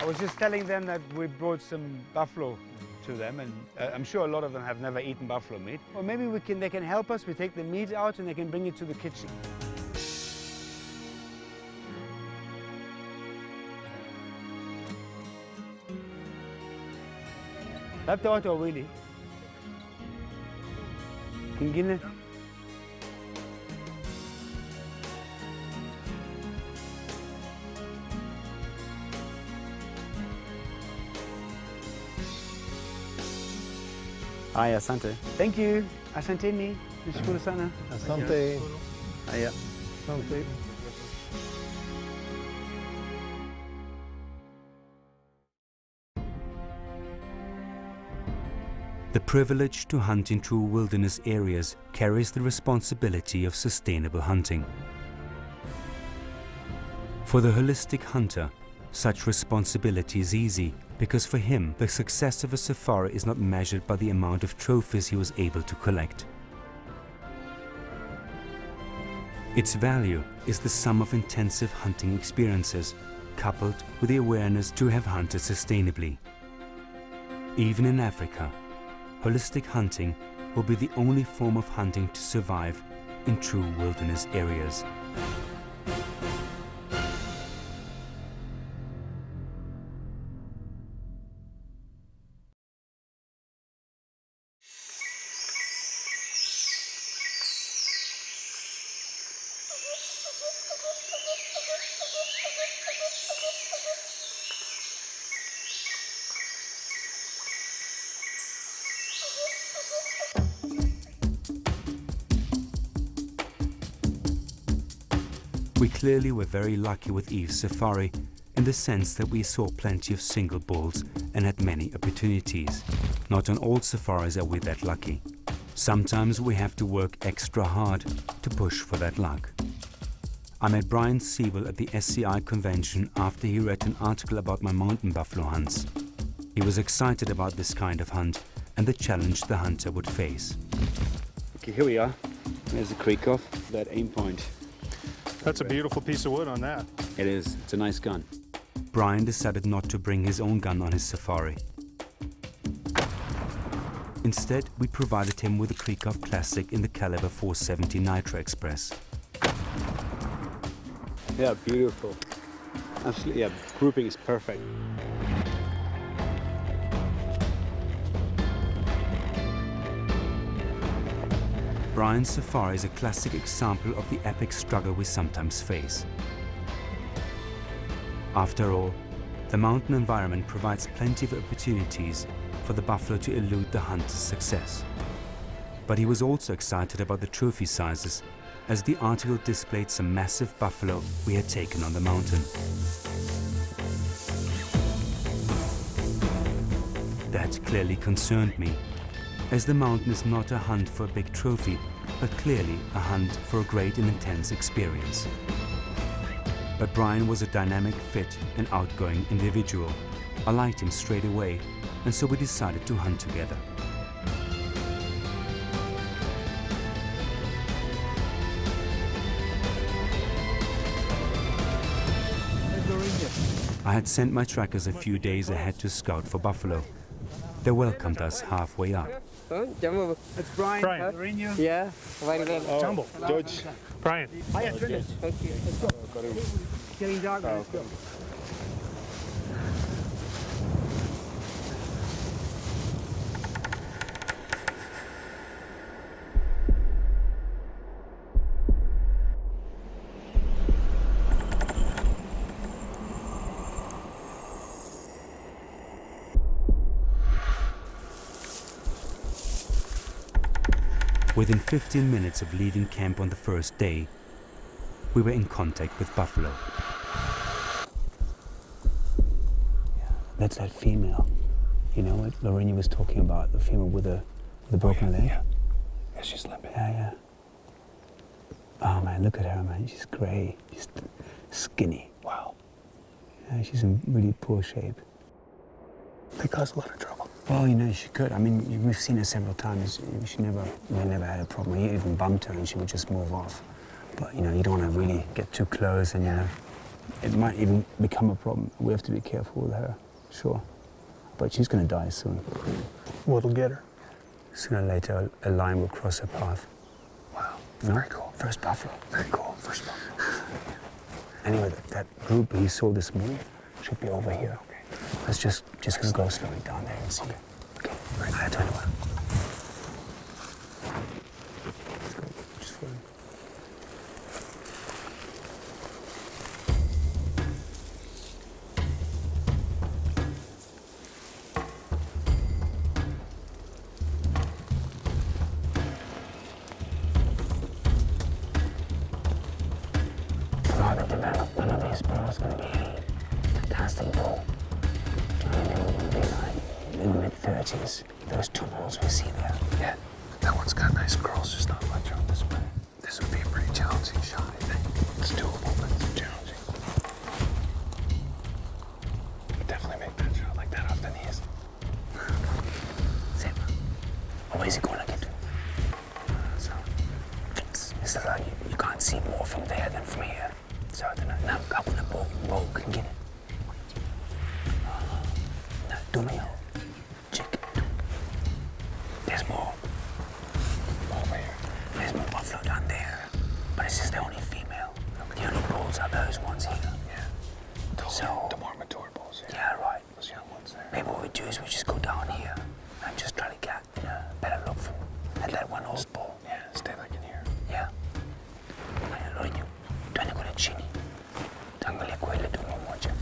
Speaker 3: I was just telling them that we brought some buffalo to them, and I'm sure a lot of them have never eaten buffalo meat. Or maybe they can help us. We take the meat out and they can bring it to the kitchen. That auto really. Kingine. Aya, asante. Thank you. Asanteni. Nashukuru sana.
Speaker 9: Asante.
Speaker 3: Aya.
Speaker 9: Asante.
Speaker 1: The privilege to hunt in true wilderness areas carries the responsibility of sustainable hunting. For the holistic hunter, such responsibility is easy because for him, the success of a safari is not measured by the amount of trophies he was able to collect. Its value is the sum of intensive hunting experiences, coupled with the awareness to have hunted sustainably. Even in Africa, holistic hunting will be the only form of hunting to survive in true wilderness areas. We clearly were very lucky with Eve's safari in the sense that we saw plenty of single bulls and had many opportunities. Not on all safaris are we that lucky. Sometimes we have to work extra hard to push for that luck. I met Brian Siebel at the SCI convention after he read an article about my mountain buffalo hunts. He was excited about this kind of hunt and the challenge the hunter would face.
Speaker 3: Okay, here we are. There's the creek off, that aim point.
Speaker 11: That's a beautiful piece of wood on that.
Speaker 3: It is. It's a nice gun.
Speaker 1: Brian decided not to bring his own gun on his safari. Instead, we provided him with a Krieghoff Classic in the caliber 470 Nitro Express.
Speaker 3: Yeah, beautiful. Absolutely, yeah, grouping is perfect.
Speaker 1: Brian's safari is a classic example of the epic struggle we sometimes face. After all, the mountain environment provides plenty of opportunities for the buffalo to elude the hunter's success. But he was also excited about the trophy sizes, as the article displayed some massive buffalo we had taken on the mountain. That clearly concerned me, as the mountain is not a hunt for a big trophy, but clearly a hunt for a great and intense experience. But Brian was a dynamic, fit and outgoing individual. I liked him straight away, and so we decided to hunt together. I had sent my trackers a few days ahead to scout for buffalo. They welcomed us halfway up.
Speaker 8: It's Brian.
Speaker 11: Brian.
Speaker 8: Yeah, very well.
Speaker 11: Tumble.
Speaker 6: George.
Speaker 11: Brian.
Speaker 8: Okay, let's go. Getting dark, let's go.
Speaker 1: Within 15 minutes of leaving camp on the first day, we were in contact with buffalo.
Speaker 3: That's that female. You know what Lorena was talking about, the female with the broken leg?
Speaker 6: Yeah, she's limping.
Speaker 3: Yeah. Oh man, look at her, man. She's grey. She's skinny.
Speaker 6: Wow.
Speaker 3: Yeah, she's in really poor shape.
Speaker 6: They cause a lot of trouble.
Speaker 3: Well, you know, she could. I mean, we've seen her several times. We never had a problem. We even bumped her and she would just move off. But, you know, you don't want to really get too close and, you know, it might even become a problem. We have to be careful with her, sure. But she's going to die soon.
Speaker 11: What'll get her?
Speaker 3: Sooner or later, a lion will cross her path.
Speaker 6: Wow.
Speaker 3: No?
Speaker 6: Very cool.
Speaker 3: First buffalo.
Speaker 6: Very cool. First buffalo.
Speaker 3: Anyway, that group he saw this morning should be over here. Okay. Let's just go slowly down there and see. Okay. Right. I'll tell you what. Let's go. Just follow. Rather develop one of these balls going to be any fantastic ball.
Speaker 5: in the mid-30s. Those two bulls we see there.
Speaker 6: Yeah, that one's got nice curls, just not much on this one. This would be a pretty challenging shot, I think. It's doable, but it's challenging. Definitely make that shot like that off the knees.
Speaker 5: Same. Where's he going to get to? So, it's like you can't see more from there than from here. So, now up on the bow can get it. Now, do me out. Check it. There's more.
Speaker 6: Over here.
Speaker 5: There's more buffalo down there. But this is the only female. The only bulls are those ones here.
Speaker 6: Yeah.
Speaker 5: So,
Speaker 6: the more mature bulls, yeah.
Speaker 5: yeah, right.
Speaker 6: Those young ones there.
Speaker 5: Maybe what we do is we just go down here and just try to get a better look from at that one old bull.
Speaker 6: Yeah, stay like in here.
Speaker 5: Yeah. Ayan, Lorenyo, tuwani ko na chini. Tangalia ko ile dumo moja.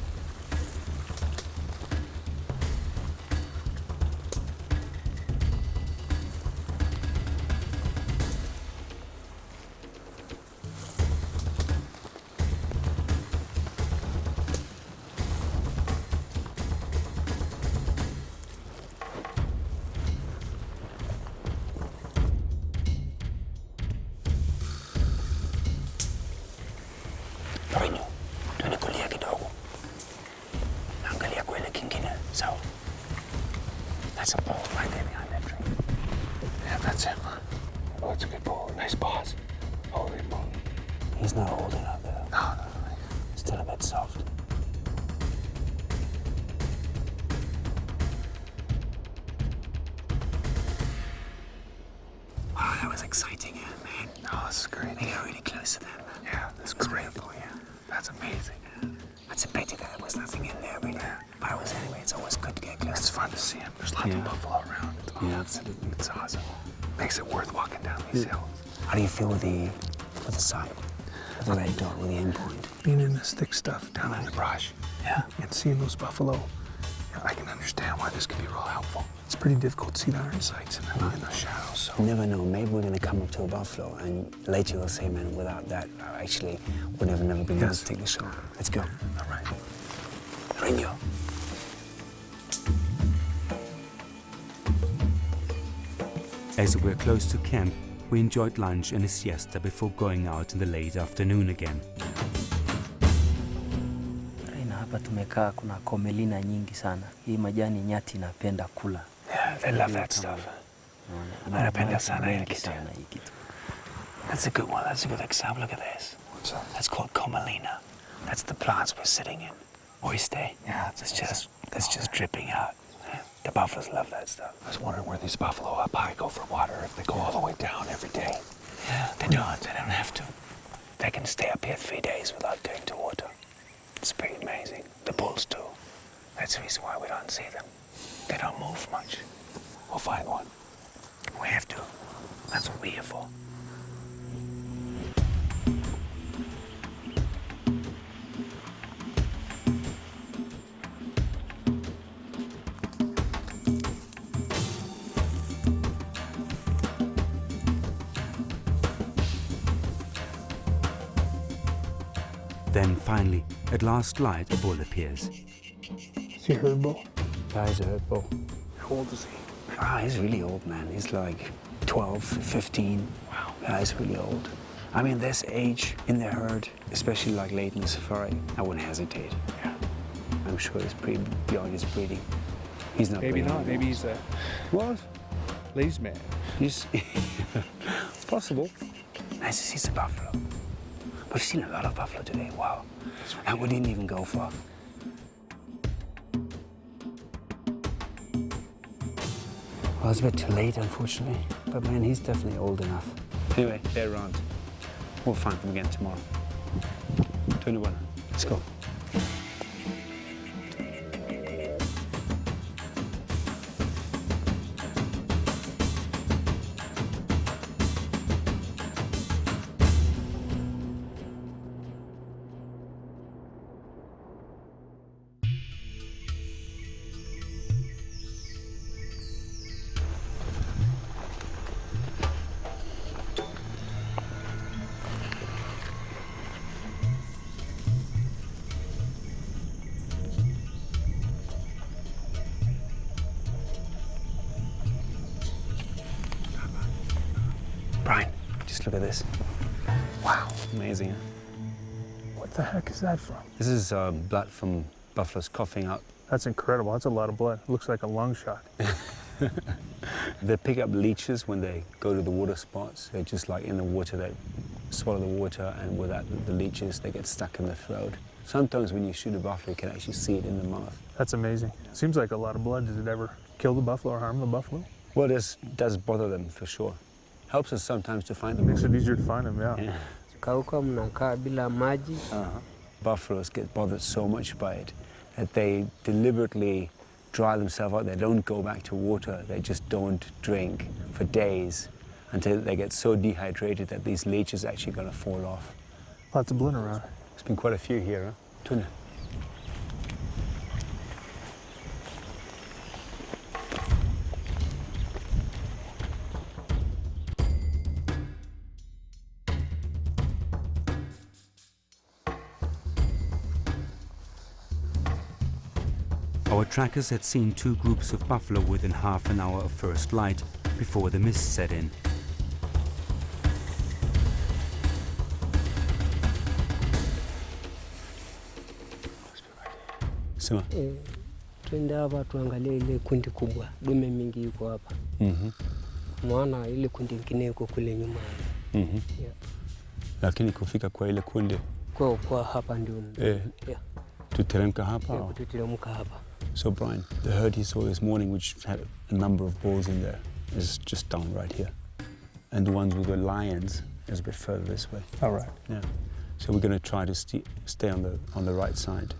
Speaker 5: Lorenyo, tuwani kulia kidogo. Angalia kwa ile kingine. So, that's a bull right there behind that tree.
Speaker 6: Yeah, that's him. Oh, it's a good bull. Nice paws. Holy moly.
Speaker 5: He's not old enough though.
Speaker 6: No.
Speaker 5: Still a bit soft. Wow, that was exciting, man.
Speaker 6: No, this is great.
Speaker 5: We got really close to them.
Speaker 6: Yeah, that's great. Yeah, that's amazing.
Speaker 5: It's a pity that there was nothing in there, really. But it was anyway, it's always good to get close.
Speaker 6: It's fun to see him. There's lots of buffalo around.
Speaker 5: Yeah, absolutely.
Speaker 6: It's awesome. Makes it worth walking down these hills.
Speaker 5: How do you feel with the sight? With the red dot, with the end point?
Speaker 6: Being in this thick stuff down in the brush,
Speaker 5: Yeah.
Speaker 6: and seeing those buffalo, I can understand why this can be real helpful. It's pretty difficult to see the iron sights in the shadows. So
Speaker 5: You never know, maybe we're gonna come up to a buffalo and later you'll say, man, without that, actually, we'd have never been able to take the shot. Let's go.
Speaker 6: all right.
Speaker 5: Ringo.
Speaker 1: As we're close to camp, we enjoyed lunch and a siesta before going out in the late afternoon again.
Speaker 12: Na hapa tumekaa kuna komelina nyingi sana. Hii majani nyati inapenda kula.
Speaker 5: Yeah, they love that stuff. Anapenda sana hii kitu. That's a good one. That's a good example. Look at this.
Speaker 6: What's that?
Speaker 5: That's called comelina. That's the plants we're sitting in. Where we stay.
Speaker 6: Yeah,
Speaker 5: That's just dripping out. The buffaloes love that stuff.
Speaker 6: I was wondering where these buffalo up high go for water, if they go all the way down every day.
Speaker 5: Yeah, they don't. They don't have to. They can stay up here 3 days without going to water. It's pretty amazing. The bulls too. That's the reason why we don't see them. They don't move much.
Speaker 6: We'll find one.
Speaker 5: We have to. That's what we're here for.
Speaker 1: Then finally, at last light, a bull appears.
Speaker 11: Is he a herd bull?
Speaker 12: Yeah, he's a herd bull.
Speaker 11: How old is he?
Speaker 5: Ah, he's really old, man. He's like 12, 15. Wow. Yeah, he's really old. I mean, this age in the herd, especially like late in the safari, I wouldn't hesitate.
Speaker 11: Yeah.
Speaker 5: I'm sure he's pretty beyond his breeding. He's not
Speaker 11: Maybe
Speaker 5: breeding
Speaker 11: not. Maybe he's a
Speaker 5: What?
Speaker 11: ladies' man.
Speaker 5: He's possible. Nice to see some buffalo. We've seen a lot of buffalo today. Wow. And we didn't even go far. Well, it's a bit too late, unfortunately. But man, he's definitely old enough. Anyway, they're around. We'll find them again tomorrow. 21. Let's go.
Speaker 3: Look at this. Wow, amazing, huh?
Speaker 11: What the heck is that from?
Speaker 3: This is blood from buffaloes coughing out.
Speaker 11: That's incredible. That's a lot of blood. Looks like a lung shot.
Speaker 3: They pick up leeches when they go to the water spots. They're just like in the water, they swallow the water, and without the leeches, they get stuck in the throat. Sometimes when you shoot a buffalo, you can actually see it in the mouth.
Speaker 11: That's amazing. Seems like a lot of blood. Does it ever kill the buffalo or harm the buffalo?
Speaker 3: Well, this does bother them for sure. Helps us sometimes to find them.
Speaker 11: Makes it easier to find them, yeah.
Speaker 8: Kauka mnakaa bila maji.
Speaker 3: Buffaloes get bothered so much by it that they deliberately dry themselves out. They don't go back to water. They just don't drink for days until they get so dehydrated that these leeches are actually going to fall off.
Speaker 11: Lots of blood around.
Speaker 3: There's been quite a few here, huh? Tuna.
Speaker 1: Our trackers had seen two groups of buffalo within half an hour of first light before the mist set in.
Speaker 3: Sema.
Speaker 8: Twende hapa tuangalie ile kundi kubwa. Dume mingi yuko hapa. Mwana ile kundi nyingine yuko kule nyuma. Yeah.
Speaker 3: Lakini kufika kwa ile kundi.
Speaker 8: Kwa hapa ndio.
Speaker 3: Yeah. Tuteremka hapa.
Speaker 8: Yeah, tuteremka hapa.
Speaker 3: So Brian, the herd he saw this morning, which had a number of bulls in there, is just down right here. And the ones with the lions is a bit further this way.
Speaker 11: All right.
Speaker 3: Yeah. So we're going to try to stay on the right side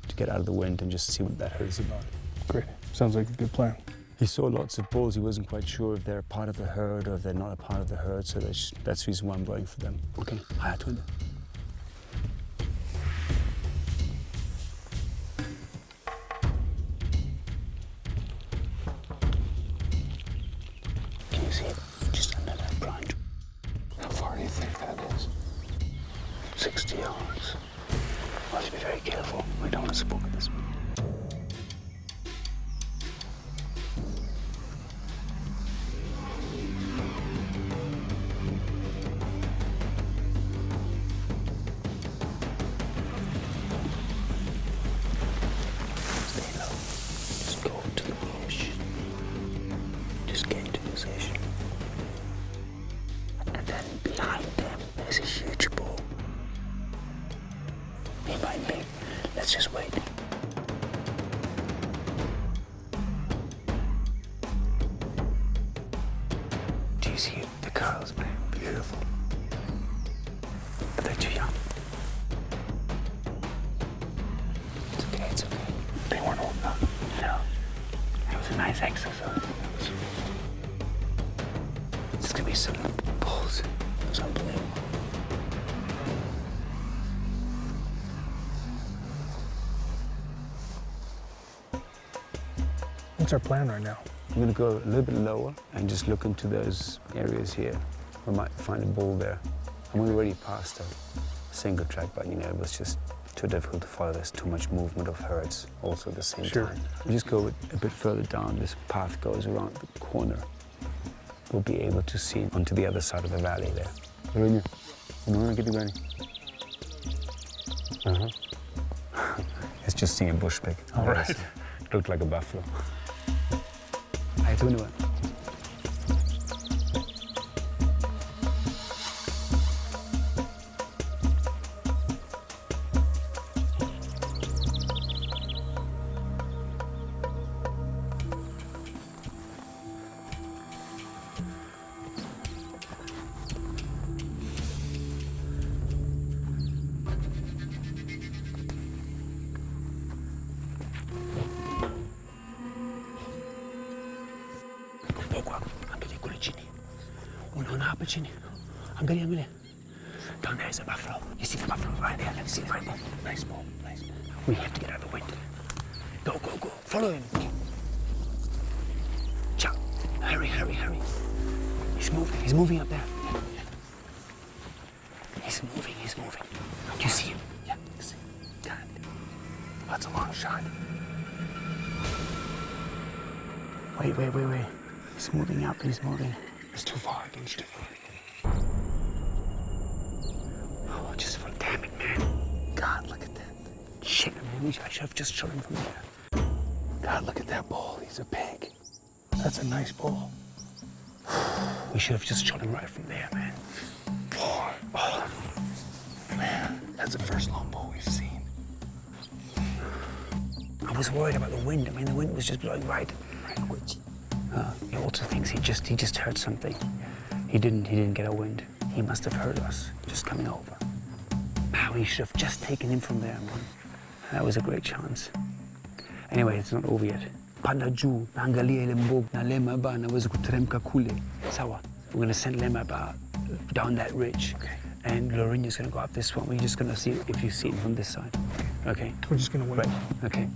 Speaker 3: to get out of the wind and just see what that herd is about.
Speaker 11: Great. Sounds like a good plan.
Speaker 3: He saw lots of bulls. He wasn't quite sure if they're a part of the herd or if they're not a part of the herd. So that's the reason why I'm going for them. Okay. Haya twende. Can you see it? Just under that branch.
Speaker 6: How far do you think that is?
Speaker 3: 60 yards. We have to be very careful. We don't want to spook this one. Stay low. Just go to the bush. Just get into position. And then behind them, there's a huge bull. He might be. Let's just wait. Do you see the curls, man? Beautiful. But they're too young. It's okay, it's okay. They weren't old enough. No. It was a nice exercise. It's gonna be some bulls. It was unbelievable.
Speaker 11: What's our plan right now?
Speaker 3: I'm going to go a little bit lower and just look into those areas here. We might find a bull there. And we already passed a single track, but you know, it was just too difficult to follow. There's too much movement of herds also at the same time. We just go a bit further down. This path goes around the corner. We'll be able to see onto the other side of the valley there. Ready? Get ready. It's just seeing a bush pig.
Speaker 11: All right.
Speaker 3: It looked like a buffalo. Ayo teman-teman. Angalia kule chini. Unaona hapa chini? Angalia. Down there is a buffalo. You see the buffalo right there? You see the right bull? Nice bull. We have to get out of the wind. Go. Follow him. Chuck. Hurry. He's moving up there. He's moving. Do you see him? Yeah, I see. God. That's a long shot. Wait. He's moving up. It's too far.
Speaker 5: Shit, man, I should have just shot him from there. God, look at that bull. He's a pig. That's a nice bull. We should have just shot him right from there, man. Oh, man, that's the first long bull we've seen. I was worried about the wind. I mean, the wind was just blowing right. He also thinks he just heard something. He didn't get a wind. He must have heard us just coming over. Wow, he should have just taken him from there, man. That was a great chance. Anyway, it's not over yet. Panda juu, naangalia ile mbogo na lema ba naweza kuteremka kule. Sawa. We're going to send lema ba down that ridge. Okay. And Lorenia's going to go up this one. We're just going to see if you see it from this side. Okay.
Speaker 11: We're just going to wait.
Speaker 5: Right. Okay.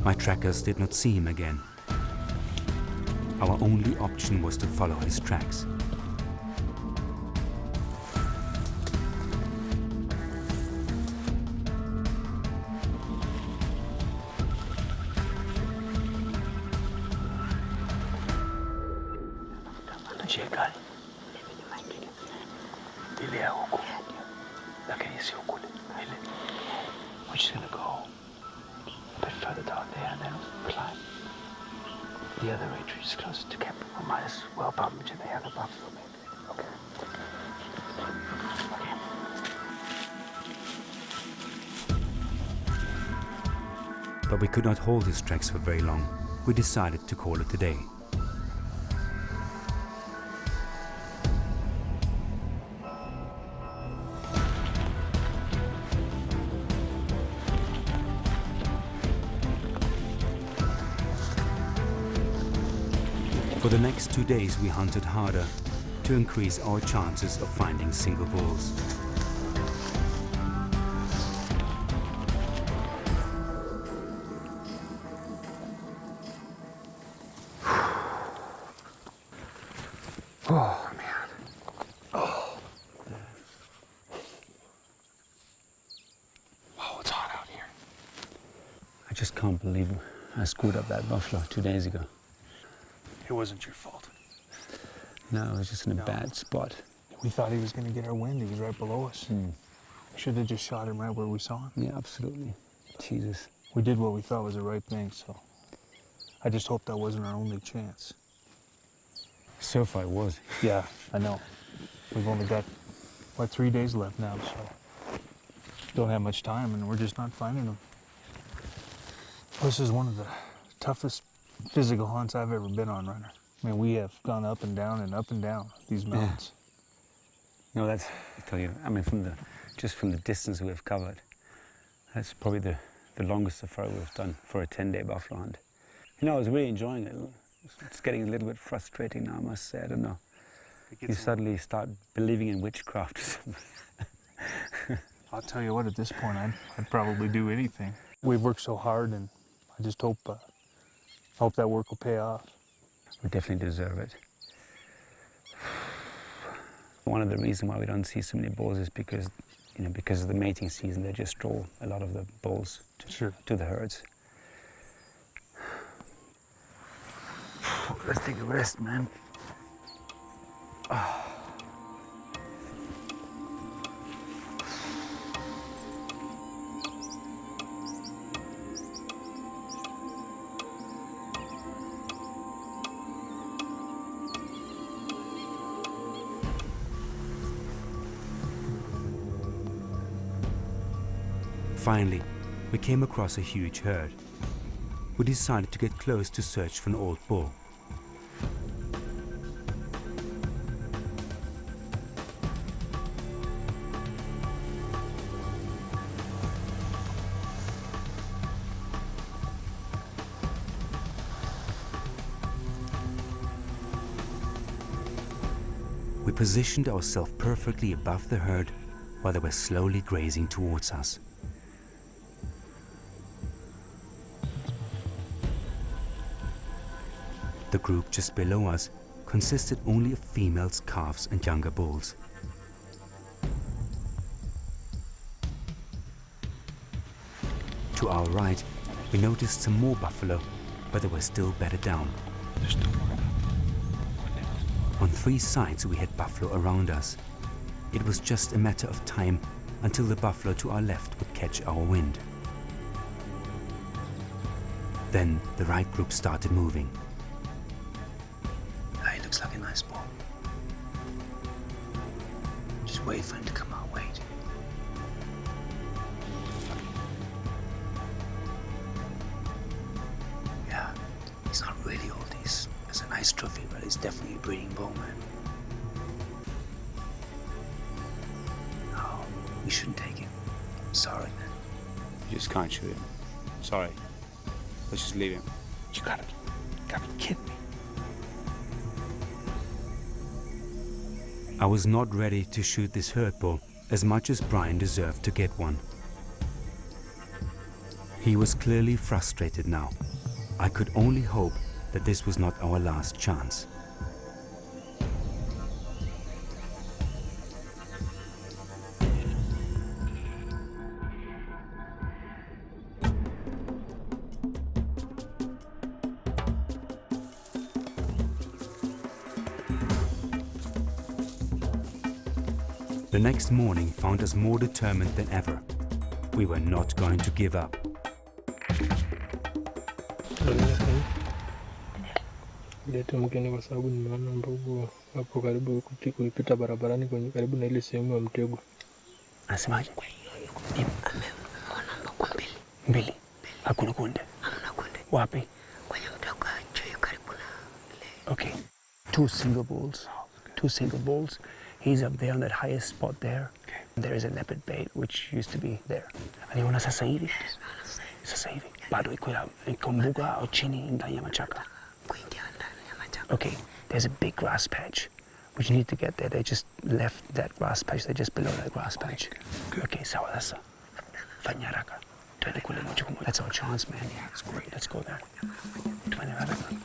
Speaker 1: My trackers did not see him again. Our only option was to follow his tracks.
Speaker 5: We're just gonna go a bit further down there and then climb the other ridge, which is closer to camp. We might as well bump into the other buffalo, maybe. Okay.
Speaker 1: But we could not hold his tracks for very long. We decided to call it a day. For the next 2 days we hunted harder to increase our chances of finding single bulls.
Speaker 5: Oh, man. Oh. Wow, it's hot out here.
Speaker 3: I just can't believe I screwed up that buffalo 2 days ago.
Speaker 11: It wasn't your fault.
Speaker 3: No, I was just in a bad spot.
Speaker 11: We thought he was going to get our wind. He was right below us. We should have just shot him right where we saw him.
Speaker 3: Yeah, absolutely. Jesus.
Speaker 11: We did what we thought was the right thing, so I just hope that wasn't our only chance.
Speaker 3: So far it was.
Speaker 11: Yeah, I know. We've only got, 3 days left now, so don't have much time, and we're just not finding them. This is one of the toughest physical hunts I've ever been on, Runner. I mean, we have gone up and down these mountains.
Speaker 3: No, that's, I tell you, I mean, just from the distance we've covered, that's probably the longest safari we've done for a 10-day buffalo hunt. You know, I was really enjoying it. It's getting a little bit frustrating now, I must say. I don't know. You suddenly start believing in witchcraft or something.
Speaker 11: I'll tell you what, at this point, I'd probably do anything. We've worked so hard, and I just hope that work will pay off.
Speaker 3: We definitely deserve it. One of the reasons why we don't see so many bulls is because, because of the mating season, they just draw a lot of the bulls to the herds.
Speaker 5: Let's take a rest, man.
Speaker 1: Finally, we came across a huge herd. We decided to get close to search for an old bull. We positioned ourselves perfectly above the herd while they were slowly grazing towards us. The group just below us consisted only of females, calves and younger bulls. To our right, we noticed some more buffalo, but they were still bedded down. On 3 sides we had buffalo around us. It was just a matter of time until the buffalo to our left would catch our wind. Then the right group started moving.
Speaker 5: It looks like a nice ball. Just wait for him to come our way. Yeah, he's not really old. It's a nice trophy, but it's definitely a breeding bull, man. No, we shouldn't take him. Sorry, man.
Speaker 3: You just can't shoot him. Sorry. Let's just leave him.
Speaker 5: You gotta be kidding me.
Speaker 1: I was not ready to shoot this herd bull as much as Brian deserved to get one. He was clearly frustrated now. I could only hope that this was not our last chance. The next morning found us more determined than ever. We were not going to give up.
Speaker 11: Leta mgeni kwa sababu nimeona mbugu hapo karibu kuipita barabarani kwenye karibu na ile sehemu ya mtego.
Speaker 5: Anasemaje? Mbili. Hakuna kunde. Wapi?
Speaker 7: Kwenye mtego juu karibu na ile.
Speaker 5: Okay. 2 single bulls. 2 single bulls. He's up there on that highest spot there. Okay. There is a leopard bait which used to be there. Aliona sasa hivi? Sasa hivi. Bado iko mbuga au chini ndani ya machaka? Okay, there's a big grass patch which you need to get there. They just left that grass patch. They're just below that grass patch. Okay, sawa sasa. Fanya haraka. Twende kule moja kwa moja. That's our chance, man. Yeah, it's great. Let's go there. Twende haraka.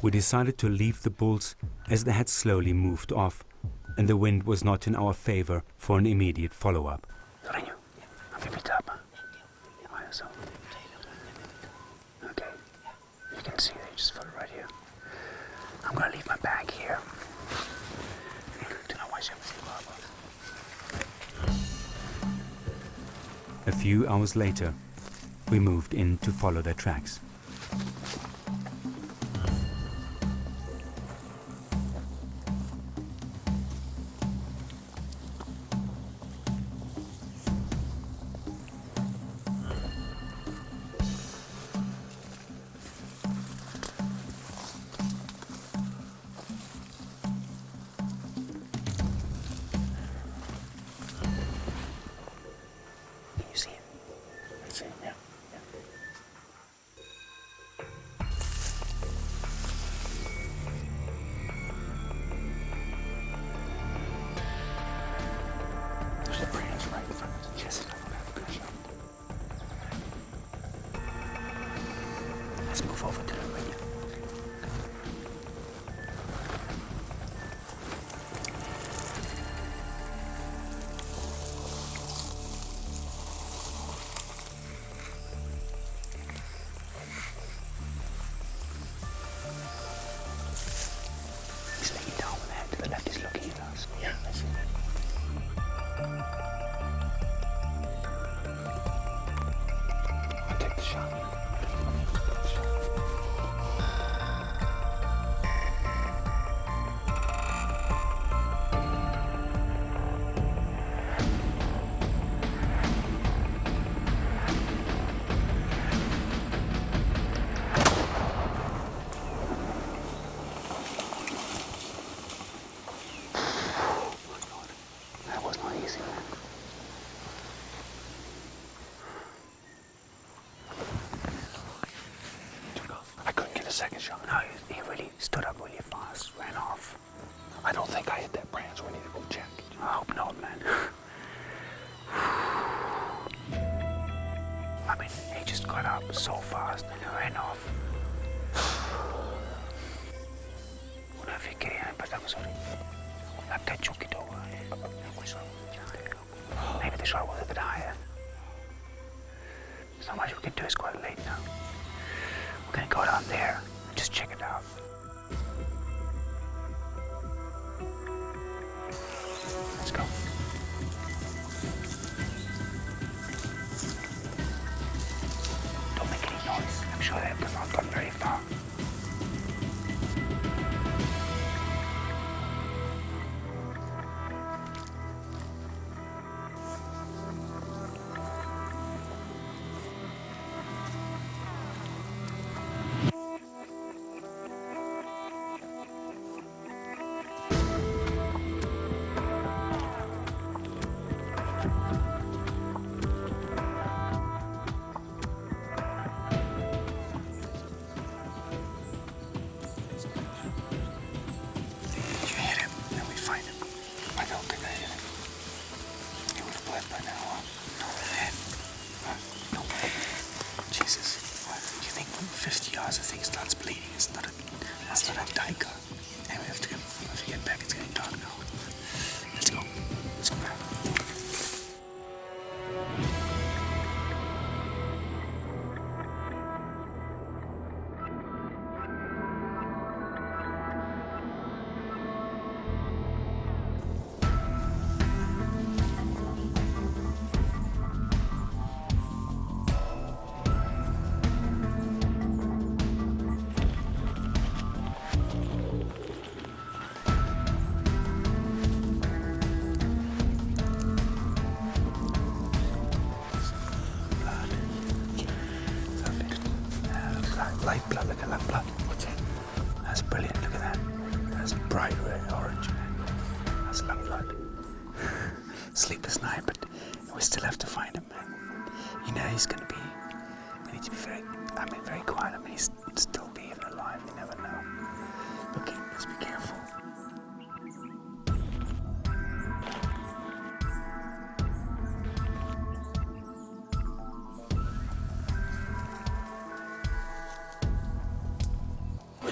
Speaker 1: We decided to leave the bulls as they had slowly moved off, and the wind was not in our favor for an immediate follow-up.
Speaker 5: Okay, you can see they just follow right here. I'm gonna leave my bag here.
Speaker 1: A few hours later, we moved in to follow their tracks.
Speaker 5: second shot. No, he really stood up really fast, ran off. I don't think I hit that branch. We need to go check. I hope not, man. I mean, he just got up so fast and he ran off. Unafikiria mpaka mzuri. Labda juu kidogo. Maybe the shot was a bit higher. There's not much we can do. It's quite late now. We're gonna go down there and just check it out. Let's go. Don't make any noise. I'm sure they have not gone very far. Light blood, look at that blood. What's it? That's brilliant, look at that. That's bright red, orange. That's lung blood. Sleepless night, but we still have to find him, man. You know, he's gonna be, we need to be very quiet. I mean, he's still be even alive, you never know. Okay, let's be careful.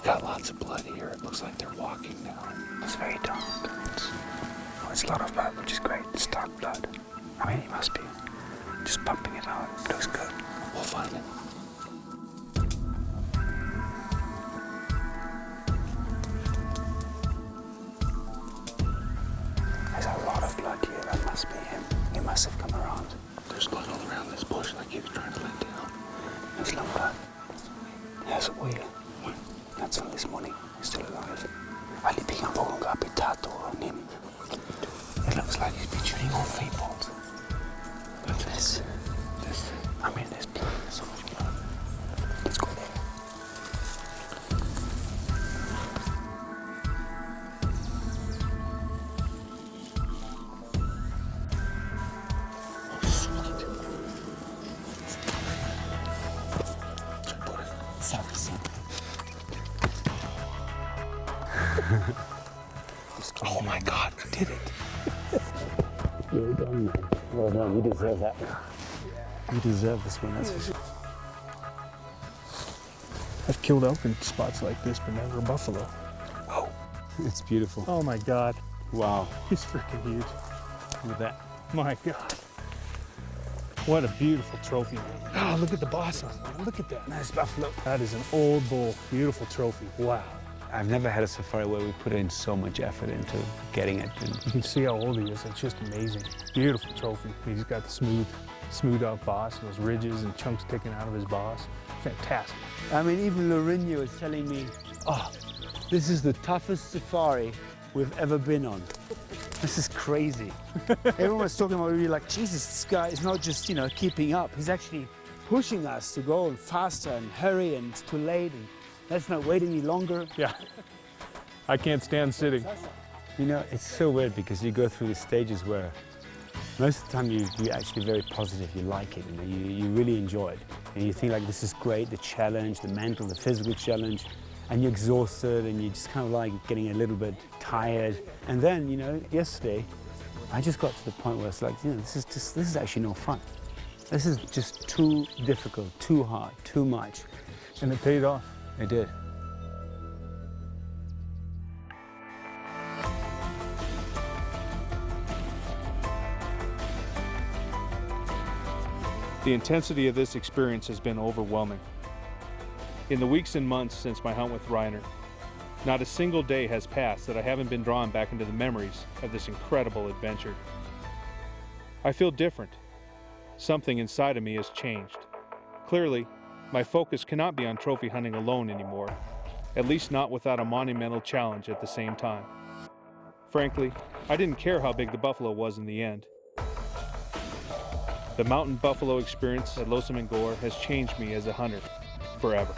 Speaker 5: Got lots of blood here. It looks like they're walking now. It's very dark. It's a lot of blood, which is great. It's dark blood. I mean, he must be just pumping it out. It looks good. We'll find him. There's a lot of blood here. That must be him. He must have come around. There's blood all around this bush, like he was trying to let down. There's no blood. There's a wheel. That's from this morning. He's still alive. Alipiga mbogo ngapi tatu nini? It looks like he's been shooting all fables. Look at this. I mean, there's blood. There's so much blood. Let's go there. Oh, sweet. Oh my God, we did it. Well done, man. Well done, you deserve that. You deserve this one, that's for sure.
Speaker 11: I've killed elk in spots like this, but never a buffalo.
Speaker 3: Whoa. It's beautiful.
Speaker 11: Oh my God.
Speaker 3: Wow.
Speaker 11: He's freaking huge.
Speaker 3: Look at that.
Speaker 11: My God. What a beautiful trophy. Oh, look at the boss on it. Look at that.
Speaker 3: Nice buffalo.
Speaker 11: That is an old bull. Beautiful trophy. Wow.
Speaker 3: I've never had a safari where we put in so much effort into getting it.
Speaker 11: You can see how old he is. It's just amazing. Beautiful trophy. He's got the smooth out boss, those ridges and chunks sticking out of his boss. Fantastic.
Speaker 3: I mean, even Lorinho is telling me, oh, this is the toughest safari we've ever been on. This is crazy. Everyone was talking about, really like, Jesus, this guy is not just, you know, keeping up. He's actually pushing us to go faster and hurry, and it's too late. And let's not wait any longer.
Speaker 11: Yeah. I can't stand sitting.
Speaker 3: You know, it's so weird because you go through the stages where Most of the time you're actually very positive, you like it, you really enjoy it. And you think like this is great, the challenge, the mental, the physical challenge, and you're exhausted and you're just kind of like getting a little bit tired. And then, you know, yesterday, I just got to the point where it's like, you know, this is actually no fun. This is just too difficult, too hard, too much.
Speaker 11: And it paid off.
Speaker 3: It did.
Speaker 11: The intensity of this experience has been overwhelming. In the weeks and months since my hunt with Reiner, not a single day has passed that I haven't been drawn back into the memories of this incredible adventure. I feel different. Something inside of me has changed. Clearly, my focus cannot be on trophy hunting alone anymore, at least not without a monumental challenge at the same time. Frankly, I didn't care how big the buffalo was in the end. The mountain buffalo experience at Losamangor has changed me as a hunter forever.